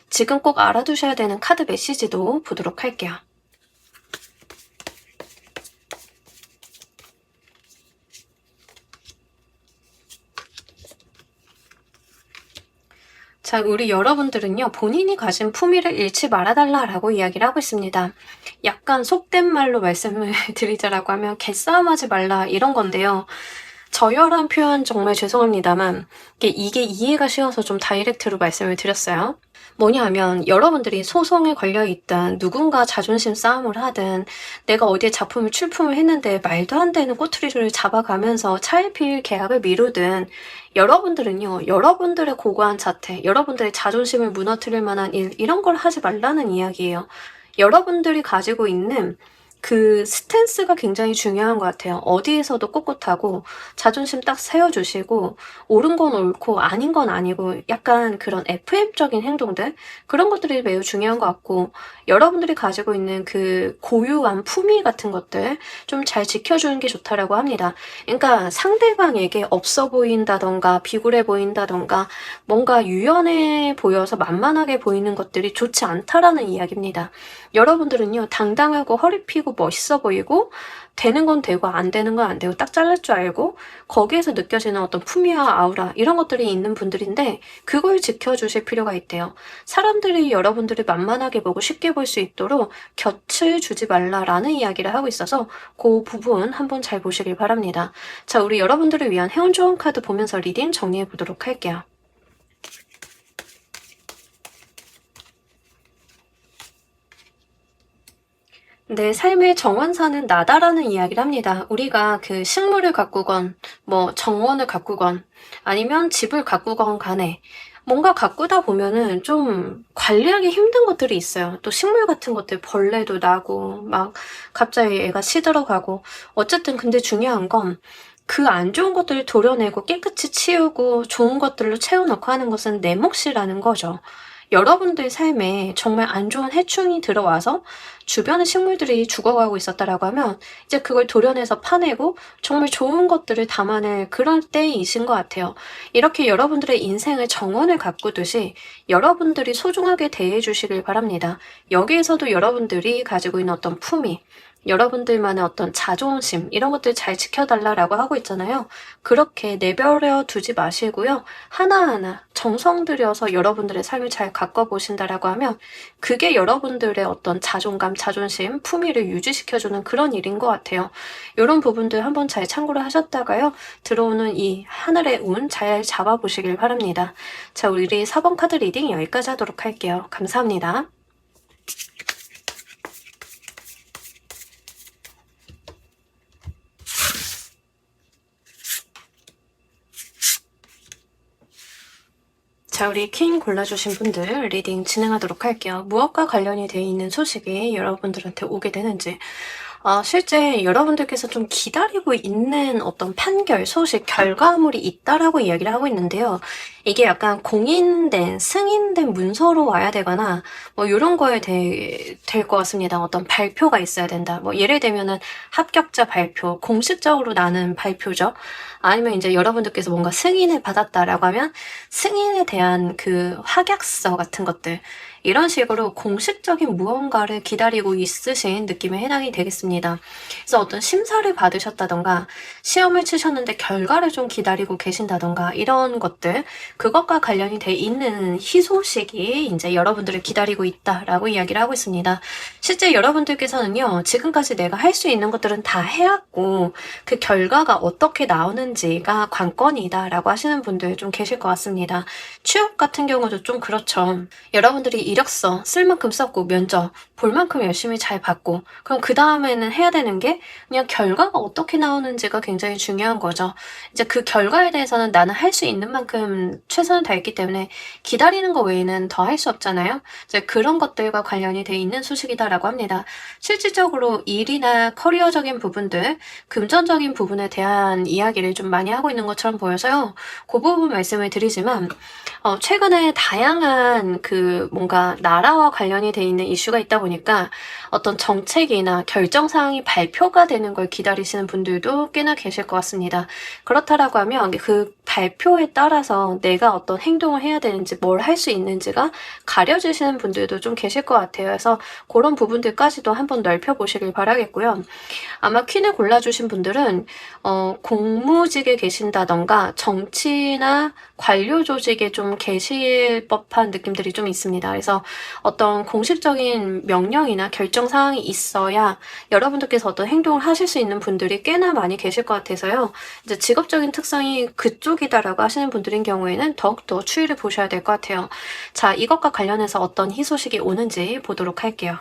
지금 꼭 알아두셔야 되는 카드 메시지도 보도록 할게요. 자, 우리 여러분들은요, 본인이 가진 품위를 잃지 말아달라라고 이야기를 하고 있습니다. 약간 속된 말로 말씀을 드리자라고 하면 개싸움하지 말라 이런 건데요. 저열한 표현 정말 죄송합니다만 이게 이해가 쉬워서 좀 다이렉트로 말씀을 드렸어요. 뭐냐 하면 여러분들이 소송에 걸려있든 누군가 자존심 싸움을 하든 내가 어디에 작품을 출품을 했는데 말도 안 되는 꼬투리를 잡아가면서 차일피일 계약을 미루든 여러분들은요, 여러분들의 고고한 자태, 여러분들의 자존심을 무너뜨릴 만한 일, 이런 걸 하지 말라는 이야기예요. 여러분들이 가지고 있는 그 스탠스가 굉장히 중요한 것 같아요. 어디에서도 꼿꼿하고 자존심 딱 세워주시고 옳은 건 옳고 아닌 건 아니고 약간 그런 FM적인 행동들 그런 것들이 매우 중요한 것 같고 여러분들이 가지고 있는 그 고유한 품위 같은 것들 좀 잘 지켜주는 게 좋다라고 합니다. 그러니까 상대방에게 없어 보인다던가 비굴해 보인다던가 뭔가 유연해 보여서 만만하게 보이는 것들이 좋지 않다라는 이야기입니다. 여러분들은요 당당하고 허리 펴고 보이고 멋있어 보이고 되는 건 되고 안 되는 건 안 되고 딱 잘릴 줄 알고 거기에서 느껴지는 어떤 품위와 아우라 이런 것들이 있는 분들인데 그걸 지켜주실 필요가 있대요. 사람들이 여러분들을 만만하게 보고 쉽게 볼 수 있도록 곁을 주지 말라라는 이야기를 하고 있어서 그 부분 한번 잘 보시길 바랍니다. 자, 우리 여러분들을 위한 행운 좋은 카드 보면서 리딩 정리해 보도록 할게요. 내 삶의 정원사는 나다라는 이야기를 합니다. 우리가 그 식물을 가꾸건, 뭐 정원을 가꾸건, 아니면 집을 가꾸건 간에 뭔가 가꾸다 보면은 좀 관리하기 힘든 것들이 있어요. 또 식물 같은 것들 벌레도 나고, 막 갑자기 애가 시들어가고. 어쨌든 근데 중요한 건 그 안 좋은 것들을 도려내고 깨끗이 치우고 좋은 것들로 채워넣고 하는 것은 내 몫이라는 거죠. 여러분들 삶에 정말 안 좋은 해충이 들어와서 주변의 식물들이 죽어가고 있었다라고 하면 이제 그걸 도려내서 파내고 정말 좋은 것들을 담아낼 그런 때이신 것 같아요. 이렇게 여러분들의 인생의 정원을 가꾸듯이 여러분들이 소중하게 대해주시길 바랍니다. 여기에서도 여러분들이 가지고 있는 어떤 품위, 여러분들만의 어떤 자존심 이런 것들 잘 지켜달라고 하고 있잖아요. 그렇게 내버려 두지 마시고요. 하나하나 정성 들여서 여러분들의 삶을 잘 가꿔보신다라고 하면 그게 여러분들의 어떤 자존감, 자존심, 품위를 유지시켜주는 그런 일인 것 같아요. 이런 부분들 한번 잘 참고를 하셨다가요. 들어오는 이 하늘의 운 잘 잡아보시길 바랍니다. 자, 우리 4번 카드 리딩 여기까지 하도록 할게요. 감사합니다. 자, 우리 퀸 골라주신 분들 리딩 진행하도록 할게요. 무엇과 관련이 되어 있는 소식이 여러분들한테 오게 되는지, 실제 여러분들께서 좀 기다리고 있는 어떤 판결, 소식, 결과물이 있다라고 이야기를 하고 있는데요. 이게 약간 공인된, 승인된 문서로 와야 되거나 뭐 이런 거에 될 것 같습니다. 어떤 발표가 있어야 된다. 뭐 예를 들면은 합격자 발표, 공식적으로 나는 발표죠. 아니면 이제 여러분들께서 뭔가 승인을 받았다라고 하면 승인에 대한 그 확약서 같은 것들, 이런 식으로 공식적인 무언가를 기다리고 있으신 느낌에 해당이 되겠습니다. 그래서 어떤 심사를 받으셨다던가 시험을 치셨는데 결과를 좀 기다리고 계신다던가 이런 것들, 그것과 관련이 돼 있는 희소식이 이제 여러분들을 기다리고 있다라고 이야기를 하고 있습니다. 실제 여러분들께서는요, 지금까지 내가 할 수 있는 것들은 다 해왔고 그 결과가 어떻게 나오는지가 관건이다라고 하시는 분들 좀 계실 것 같습니다. 취업 같은 경우도 좀 그렇죠. 여러분들이 이력서 쓸 만큼 썼고 면접 볼 만큼 열심히 잘 봤고, 그럼 그 다음에는 해야 되는 게 그냥 결과가 어떻게 나오는지가 굉장히 중요한 거죠. 이제 그 결과에 대해서는 나는 할 수 있는 만큼 최선을 다했기 때문에 기다리는 거 외에는 더 할 수 없잖아요. 이제 그런 것들과 관련이 돼 있는 소식이다라고 합니다. 실질적으로 일이나 커리어적인 부분들, 금전적인 부분에 대한 이야기를 좀 많이 하고 있는 것처럼 보여서요. 그 부분 말씀을 드리지만, 최근에 다양한 그 뭔가 나라와 관련이 돼 있는 이슈가 있다 보니까 어떤 정책이나 결정사항이 발표가 되는 걸 기다리시는 분들도 꽤나 계실 것 같습니다. 그렇다라고 하면 그 발표에 따라서 내가 어떤 행동을 해야 되는지 뭘 할 수 있는지가 가려지시는 분들도 좀 계실 것 같아요. 그래서 그런 부분들까지도 한번 넓혀보시길 바라겠고요. 아마 퀸을 골라주신 분들은 공무직에 계신다던가 정치나 관료 조직에 좀 계실 법한 느낌들이 좀 있습니다. 그래서 어떤 공식적인 명령이나 결정사항이 있어야 여러분들께서 어떤 행동을 하실 수 있는 분들이 꽤나 많이 계실 것 같아서요. 이제 직업적인 특성이 그쪽이다라고 하시는 분들인 경우에는 더욱더 추이를 보셔야 될 것 같아요. 자, 이것과 관련해서 어떤 희소식이 오는지 보도록 할게요.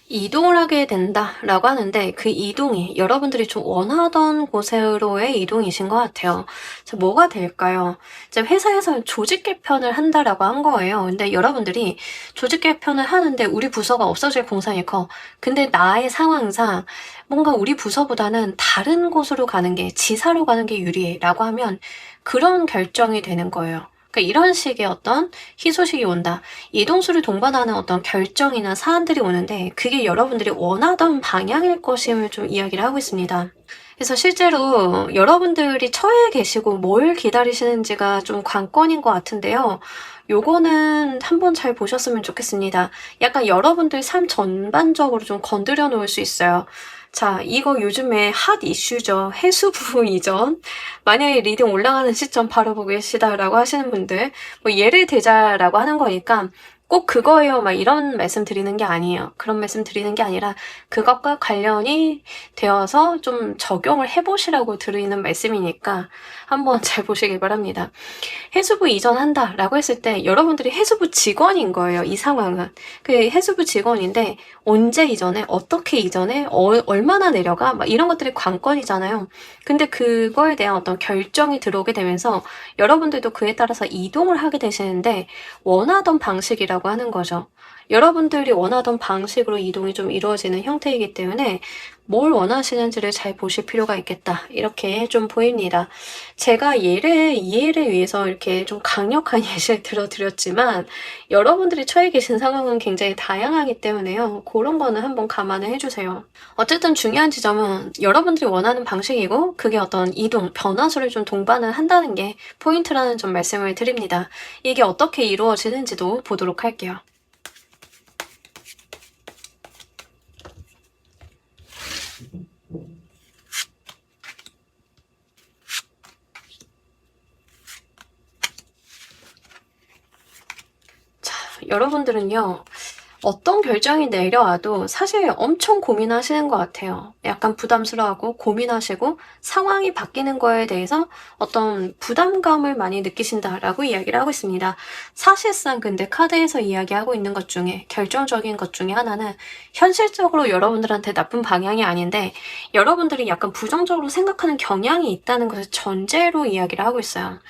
이동을 하게 된다라고 하는데 그 이동이 여러분들이 좀 원하던 곳으로의 이동이신 것 같아요. 자, 뭐가 될까요? 이제 회사에서 조직 개편을 한다라고 한 거예요. 근데 여러분들이 조직 개편을 하는데 우리 부서가 없어질 공산이 커. 근데 나의 상황상 뭔가 우리 부서보다는 다른 곳으로 가는 게, 지사로 가는 게 유리해라고 하면 그런 결정이 되는 거예요. 그러니까 이런 식의 어떤 희소식이 온다. 이동수를 동반하는 어떤 결정이나 사안들이 오는데 그게 여러분들이 원하던 방향일 것임을 좀 이야기를 하고 있습니다. 그래서 실제로 여러분들이 처해 계시고 뭘 기다리시는지가 좀 관건인 것 같은데요. 요거는 한번 잘 보셨으면 좋겠습니다. 약간 여러분들 삶 전반적으로 좀 건드려 놓을 수 있어요. 자, 이거 요즘에 핫 이슈죠. 해수부 이전. 만약에 리딩 올라가는 시점 바로 보고 계시다라고 하시는 분들, 뭐 예를 들자라고 하는 거니까 꼭 그거예요. 막 이런 말씀 드리는 게 아니에요. 그런 말씀 드리는 게 아니라 그것과 관련이 되어서 좀 적용을 해보시라고 드리는 말씀이니까 한번 잘 보시길 바랍니다. 해수부 이전한다라고 했을 때 여러분들이 해수부 직원인 거예요. 이 상황은. 그 해수부 직원인데 언제 이전해? 어떻게 이전해? 얼마나 내려가? 막 이런 것들이 관건이잖아요. 근데 그거에 대한 어떤 결정이 들어오게 되면서 여러분들도 그에 따라서 이동을 하게 되시는데 원하던 방식이라고 하는 거죠. 여러분들이 원하던 방식으로 이동이 좀 이루어지는 형태이기 때문에 뭘 원하시는지를 잘 보실 필요가 있겠다. 이렇게 좀 보입니다. 제가 이해를 위해서 이렇게 좀 강력한 예시를 들어드렸지만 여러분들이 처해 계신 상황은 굉장히 다양하기 때문에요. 그런 거는 한번 감안을 해주세요. 어쨌든 중요한 지점은 여러분들이 원하는 방식이고 그게 어떤 이동, 변화수를 좀 동반을 한다는 게 포인트라는 점 말씀을 드립니다. 이게 어떻게 이루어지는지도 보도록 할게요. 여러분들은요, 어떤 결정이 내려와도 사실 엄청 고민하시는 것 같아요. 약간 부담스러워하고 고민하시고 상황이 바뀌는 거에 대해서 어떤 부담감을 많이 느끼신다라고 이야기를 하고 있습니다. 사실상 근데 카드에서 이야기하고 있는 것 중에 결정적인 것 중에 하나는 현실적으로 여러분들한테 나쁜 방향이 아닌데 여러분들이 약간 부정적으로 생각하는 경향이 있다는 것을 전제로 이야기를 하고 있어요.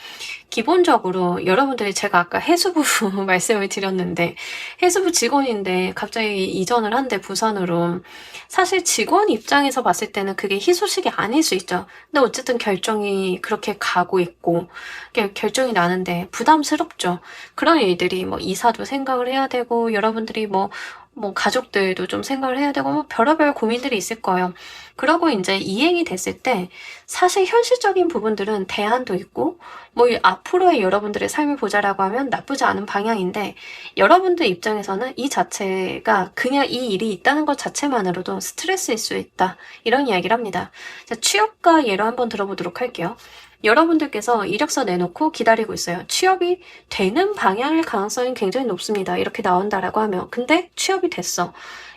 기본적으로 여러분들이 제가 아까 해수부 말씀을 드렸는데 해수부 직원인데 갑자기 이전을 한대 부산으로. 사실 직원 입장에서 봤을 때는 그게 희소식이 아닐 수 있죠. 근데 어쨌든 결정이 그렇게 가고 있고 결정이 나는데 부담스럽죠. 그런 일들이 뭐 이사도 생각을 해야 되고 여러분들이 뭐 가족들도 좀 생각을 해야 되고 뭐 별의별 고민들이 있을 거예요. 그러고 이제 이행이 됐을 때 사실 현실적인 부분들은 대안도 있고 뭐 앞으로의 여러분들의 삶을 보자라고 하면 나쁘지 않은 방향인데 여러분들 입장에서는 이 자체가 그냥 이 일이 있다는 것 자체만으로도 스트레스일 수 있다. 이런 이야기를 합니다. 자, 취업과 예로 한번 들어보도록 할게요. 여러분들께서 이력서 내놓고 기다리고 있어요. 취업이 되는 방향일 가능성이 굉장히 높습니다. 이렇게 나온다라고 하면. 근데 취업이 됐어.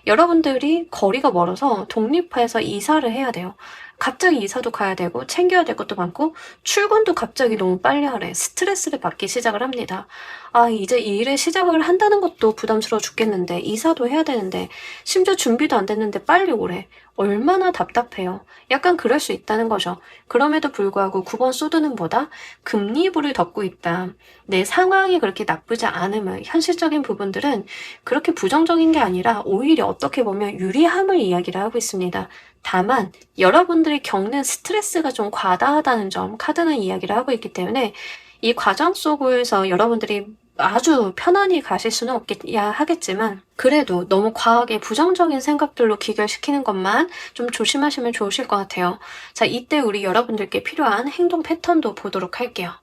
여러분들이 거리가 멀어서 독립해서 이사를 해야 돼요. 갑자기 이사도 가야 되고 챙겨야 될 것도 많고 출근도 갑자기 너무 빨리 하래. 스트레스를 받기 시작을 합니다. 아, 이제 이 일을 시작을 한다는 것도 부담스러워 죽겠는데 이사도 해야 되는데 심지어 준비도 안 됐는데 빨리 오래. 얼마나 답답해요. 약간 그럴 수 있다는 거죠. 그럼에도 불구하고 9번 소드는보다 금리불을 덮고 있다. 내 상황이 그렇게 나쁘지 않으면 현실적인 부분들은 그렇게 부정적인 게 아니라 오히려 어떻게 보면 유리함을 이야기를 하고 있습니다. 다만 여러분들이 겪는 스트레스가 좀 과다하다는 점 카드는 이야기를 하고 있기 때문에 이 과정 속에서 여러분들이 아주 편안히 가실 수는 없겠야 하겠지만 그래도 너무 과하게 부정적인 생각들로 귀결시키는 것만 좀 조심하시면 좋으실 것 같아요. 자, 이때 우리 여러분들께 필요한 행동 패턴도 보도록 할게요.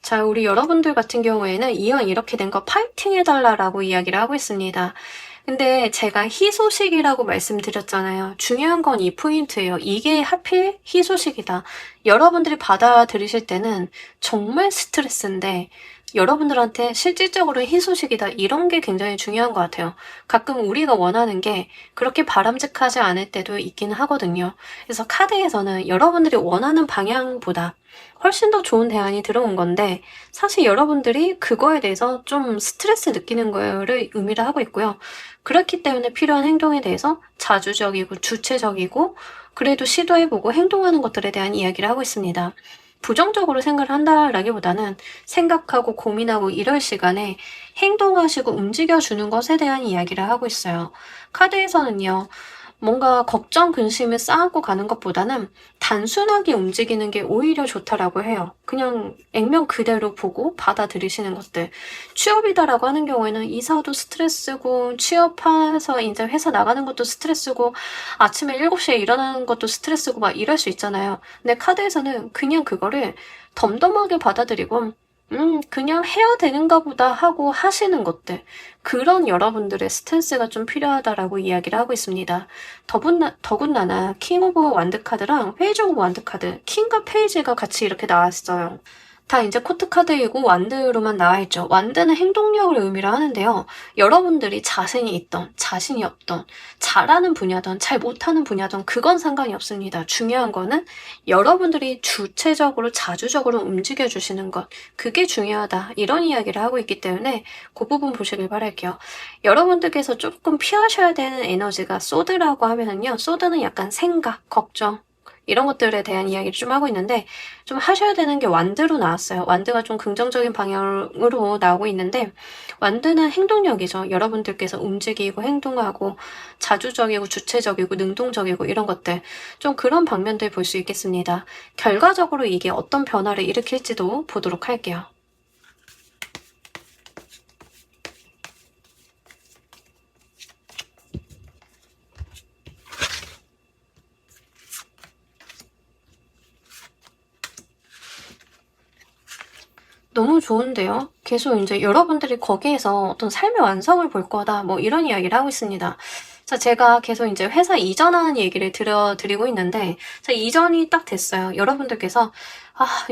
자, 우리 여러분들 같은 경우에는 이왕 이렇게 된 거 파이팅 해달라고 이야기를 하고 있습니다. 근데 제가 희소식이라고 말씀드렸잖아요. 중요한 건 이 포인트예요. 이게 하필 희소식이다. 여러분들이 받아들이실 때는 정말 스트레스인데 여러분들한테 실질적으로 희소식이다. 이런 게 굉장히 중요한 것 같아요. 가끔 우리가 원하는 게 그렇게 바람직하지 않을 때도 있긴 하거든요. 그래서 카드에서는 여러분들이 원하는 방향보다 훨씬 더 좋은 대안이 들어온 건데 사실 여러분들이 그거에 대해서 좀 스트레스 느끼는 거를 의미를 하고 있고요. 그렇기 때문에 필요한 행동에 대해서 자주적이고 주체적이고 그래도 시도해보고 행동하는 것들에 대한 이야기를 하고 있습니다. 부정적으로 생각을 한다라기보다는 생각하고 고민하고 이럴 시간에 행동하시고 움직여주는 것에 대한 이야기를 하고 있어요. 카드에서는요. 뭔가 걱정, 근심을 쌓고 가는 것보다는 단순하게 움직이는 게 오히려 좋다라고 해요. 그냥 액면 그대로 보고 받아들이시는 것들. 취업이다라고 하는 경우에는 이사도 스트레스고, 취업해서 이제 회사 나가는 것도 스트레스고, 아침에 7시에 일어나는 것도 스트레스고 막 이럴 수 있잖아요. 근데 카드에서는 그냥 그거를 덤덤하게 받아들이고 그냥 해야 되는가 보다 하고 하시는 것들. 그런 여러분들의 스탠스가 좀 필요하다라고 이야기를 하고 있습니다. 더군다나 킹 오브 완드 카드랑 페이지 오브 완드 카드, 킹과 페이지가 같이 이렇게 나왔어요. 다 이제 코트 카드이고 완드로만 나와있죠. 완드는 행동력을 의미를 하는데요. 여러분들이 자신이 있던, 자신이 없던, 잘하는 분야든 잘 못하는 분야든 그건 상관이 없습니다. 중요한 거는 여러분들이 주체적으로 자주적으로 움직여주시는 것. 그게 중요하다. 이런 이야기를 하고 있기 때문에 그 부분 보시길 바랄게요. 여러분들께서 조금 피하셔야 되는 에너지가 소드라고 하면은요. 소드는 약간 생각, 걱정, 이런 것들에 대한 이야기를 좀 하고 있는데 좀 하셔야 되는 게 완드로 나왔어요. 완드가 좀 긍정적인 방향으로 나오고 있는데 완드는 행동력이죠. 여러분들께서 움직이고 행동하고 자주적이고 주체적이고 능동적이고 이런 것들 좀 그런 방면들 볼 수 있겠습니다. 결과적으로 이게 어떤 변화를 일으킬지도 보도록 할게요. 너무 좋은데요? 계속 이제 여러분들이 거기에서 어떤 삶의 완성을 볼 거다, 뭐 이런 이야기를 하고 있습니다. 자, 제가 계속 이제 회사 이전하는 얘기를 드리고 있는데, 자, 이전이 딱 됐어요. 여러분들께서,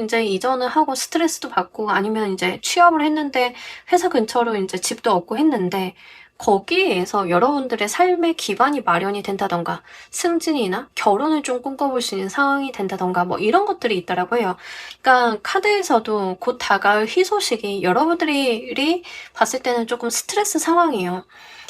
이제 이전을 하고 스트레스도 받고, 아니면 이제 취업을 했는데, 회사 근처로 이제 집도 얻고 했는데, 거기에서 여러분들의 삶의 기반이 마련이 된다던가, 승진이나 결혼을 좀 꿈꿔볼 수 있는 상황이 된다던가, 뭐 이런 것들이 있더라고요. 그러니까 카드에서도 곧 다가올 희소식이 여러분들이 봤을 때는 조금 스트레스 상황이에요.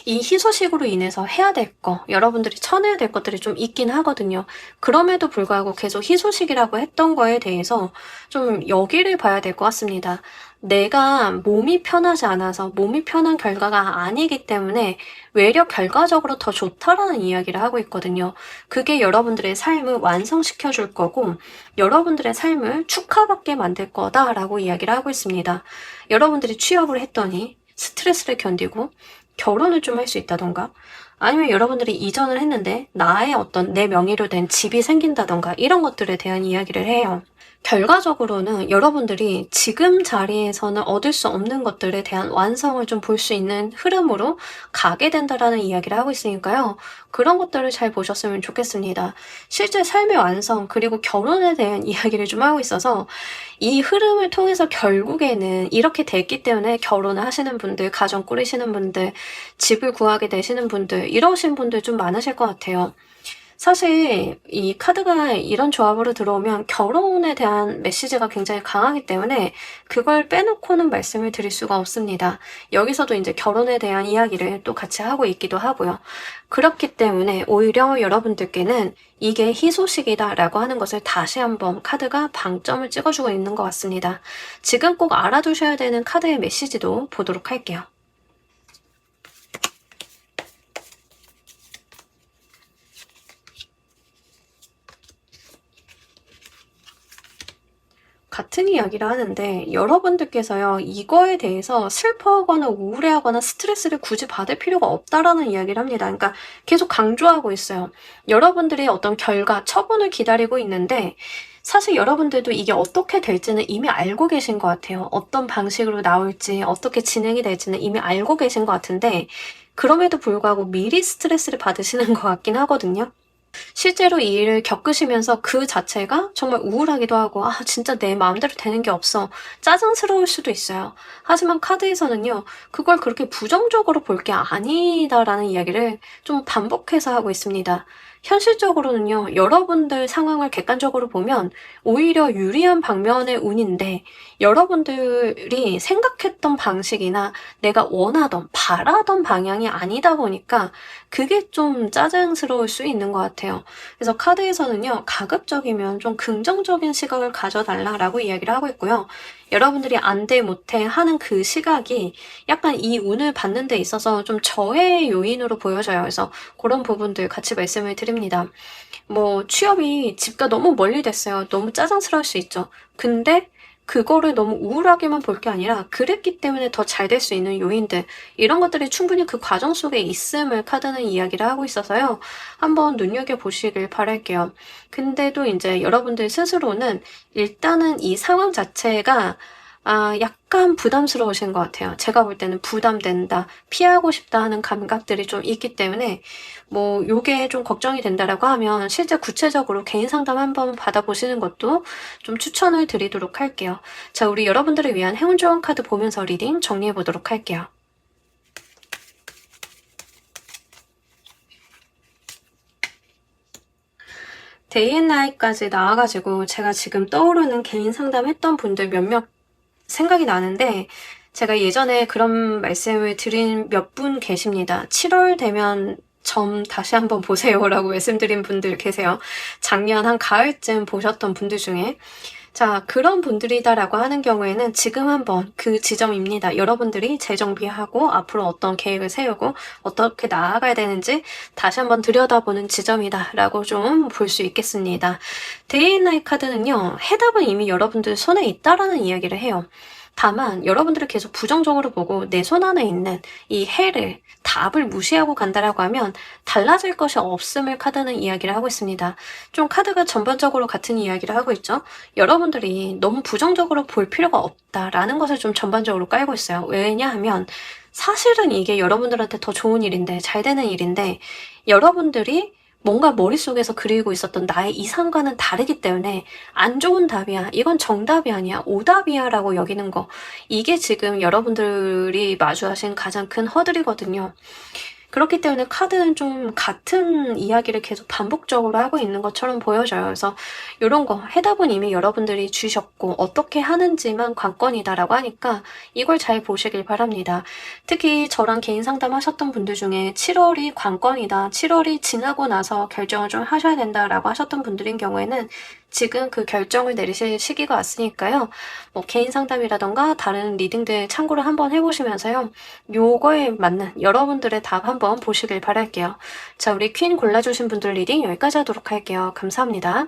이 희소식으로 인해서 해야 될 거, 여러분들이 쳐내야 될 것들이 좀 있긴 하거든요. 그럼에도 불구하고 계속 희소식이라고 했던 거에 대해서 좀 여기를 봐야 될 것 같습니다. 내가 몸이 편하지 않아서 몸이 편한 결과가 아니기 때문에 외려 결과적으로 더 좋다라는 이야기를 하고 있거든요. 그게 여러분들의 삶을 완성시켜 줄 거고 여러분들의 삶을 축하받게 만들 거다라고 이야기를 하고 있습니다. 여러분들이 취업을 했더니 스트레스를 견디고 결혼을 좀 할 수 있다던가 아니면 여러분들이 이전을 했는데 나의 어떤 내 명의로 된 집이 생긴다던가 이런 것들에 대한 이야기를 해요. 결과적으로는 여러분들이 지금 자리에서는 얻을 수 없는 것들에 대한 완성을 좀 볼 수 있는 흐름으로 가게 된다라는 이야기를 하고 있으니까요. 그런 것들을 잘 보셨으면 좋겠습니다. 실제 삶의 완성 그리고 결혼에 대한 이야기를 좀 하고 있어서 이 흐름을 통해서 결국에는 이렇게 됐기 때문에 결혼을 하시는 분들, 가정 꾸리시는 분들, 집을 구하게 되시는 분들 이러신 분들 좀 많으실 것 같아요. 사실 이 카드가 이런 조합으로 들어오면 결혼에 대한 메시지가 굉장히 강하기 때문에 그걸 빼놓고는 말씀을 드릴 수가 없습니다. 여기서도 이제 결혼에 대한 이야기를 또 같이 하고 있기도 하고요. 그렇기 때문에 오히려 여러분들께는 이게 희소식이다라고 하는 것을 다시 한번 카드가 방점을 찍어주고 있는 것 같습니다. 지금 꼭 알아두셔야 되는 카드의 메시지도 보도록 할게요. 같은 이야기를 하는데 여러분들께서요 이거에 대해서 슬퍼하거나 우울해하거나 스트레스를 굳이 받을 필요가 없다라는 이야기를 합니다. 그러니까 계속 강조하고 있어요. 여러분들의 어떤 결과, 처분을 기다리고 있는데 사실 여러분들도 이게 어떻게 될지는 이미 알고 계신 것 같아요. 어떤 방식으로 나올지, 어떻게 진행이 될지는 이미 알고 계신 것 같은데 그럼에도 불구하고 미리 스트레스를 받으시는 것 같긴 하거든요. 실제로 이 일을 겪으시면서 그 자체가 정말 우울하기도 하고 진짜 내 마음대로 되는 게 없어 짜증스러울 수도 있어요. 하지만 카드에서는요 그걸 그렇게 부정적으로 볼 게 아니다라는 이야기를 좀 반복해서 하고 있습니다. 현실적으로는요, 여러분들 상황을 객관적으로 보면 오히려 유리한 방면의 운인데, 여러분들이 생각했던 방식이나 내가 원하던, 바라던 방향이 아니다 보니까 그게 좀 짜증스러울 수 있는 것 같아요. 그래서 카드에서는요, 가급적이면 좀 긍정적인 시각을 가져달라라고 이야기를 하고 있고요. 여러분들이 안 돼, 못해 하는 그 시각이 약간 이 운을 받는 데 있어서 좀 저해의 요인으로 보여져요. 그래서 그런 부분들 같이 말씀을 드립니다. 뭐 취업이 집과 너무 멀리 됐어요. 너무 짜증스러울 수 있죠. 근데 그거를 너무 우울하게만 볼 게 아니라 그랬기 때문에 더 잘 될 수 있는 요인들, 이런 것들이 충분히 그 과정 속에 있음을 카드는 이야기를 하고 있어서요. 한번 눈여겨보시길 바랄게요. 근데도 이제 여러분들 스스로는 일단은 이 상황 자체가 약간 부담스러우신 것 같아요. 제가 볼 때는 부담된다, 피하고 싶다 하는 감각들이 좀 있기 때문에 뭐 요게 좀 걱정이 된다라고 하면 실제 구체적으로 개인 상담 한번 받아보시는 것도 좀 추천을 드리도록 할게요. 자, 우리 여러분들을 위한 행운 좋은 카드 보면서 리딩 정리해 보도록 할게요. 데이앤나잇까지 나와가지고 제가 지금 떠오르는 개인 상담했던 분들 몇몇 생각이 나는데, 제가 예전에 그런 말씀을 드린 몇 분 계십니다. 7월 되면 점 다시 한번 보세요라고 말씀드린 분들 계세요. 작년 한 가을쯤 보셨던 분들 중에. 자, 그런 분들이다라고 하는 경우에는 지금 한번 그 지점입니다. 여러분들이 재정비하고 앞으로 어떤 계획을 세우고 어떻게 나아가야 되는지 다시 한번 들여다보는 지점이다라고 좀 볼 수 있겠습니다. 데이앤나잇 카드는요, 해답은 이미 여러분들 손에 있다라는 이야기를 해요. 다만 여러분들을 계속 부정적으로 보고 내 손 안에 있는 이 해를, 답을 무시하고 간다라고 하면 달라질 것이 없음을 카드는 이야기를 하고 있습니다. 좀 카드가 전반적으로 같은 이야기를 하고 있죠. 여러분들이 너무 부정적으로 볼 필요가 없다라는 것을 좀 전반적으로 깔고 있어요. 왜냐하면 사실은 이게 여러분들한테 더 좋은 일인데, 잘 되는 일인데, 여러분들이 뭔가 머릿속에서 그리고 있었던 나의 이상과는 다르기 때문에 안 좋은 답이야, 이건 정답이 아니야, 오답이야 라고 여기는 거, 이게 지금 여러분들이 마주하신 가장 큰 허들이거든요. 그렇기 때문에 카드는 좀 같은 이야기를 계속 반복적으로 하고 있는 것처럼 보여져요. 그래서 이런 거 해답은 이미 여러분들이 주셨고 어떻게 하는지만 관건이다라고 하니까 이걸 잘 보시길 바랍니다. 특히 저랑 개인 상담하셨던 분들 중에 7월이 관건이다, 7월이 지나고 나서 결정을 좀 하셔야 된다라고 하셨던 분들인 경우에는 지금 그 결정을 내리실 시기가 왔으니까요. 뭐 개인 상담이라던가 다른 리딩들 참고를 한번 해보시면서요, 요거에 맞는 여러분들의 답 한번 보시길 바랄게요. 자, 우리 퀸 골라주신 분들 리딩 여기까지 하도록 할게요. 감사합니다.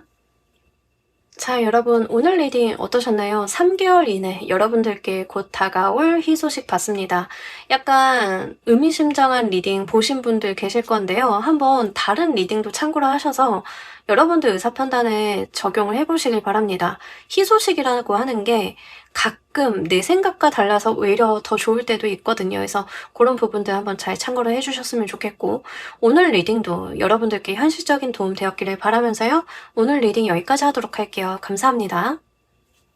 자, 여러분 오늘 리딩 어떠셨나요? 3개월 이내 여러분들께 곧 다가올 희소식 받습니다. 약간 의미심장한 리딩 보신 분들 계실 건데요. 한번 다른 리딩도 참고를 하셔서 여러분들 의사판단에 적용을 해보시길 바랍니다. 희소식이라고 하는 게 가끔 내 생각과 달라서 오히려 더 좋을 때도 있거든요. 그래서 그런 부분들 한번 잘 참고를 해주셨으면 좋겠고, 오늘 리딩도 여러분들께 현실적인 도움 되었기를 바라면서요. 오늘 리딩 여기까지 하도록 할게요. 감사합니다.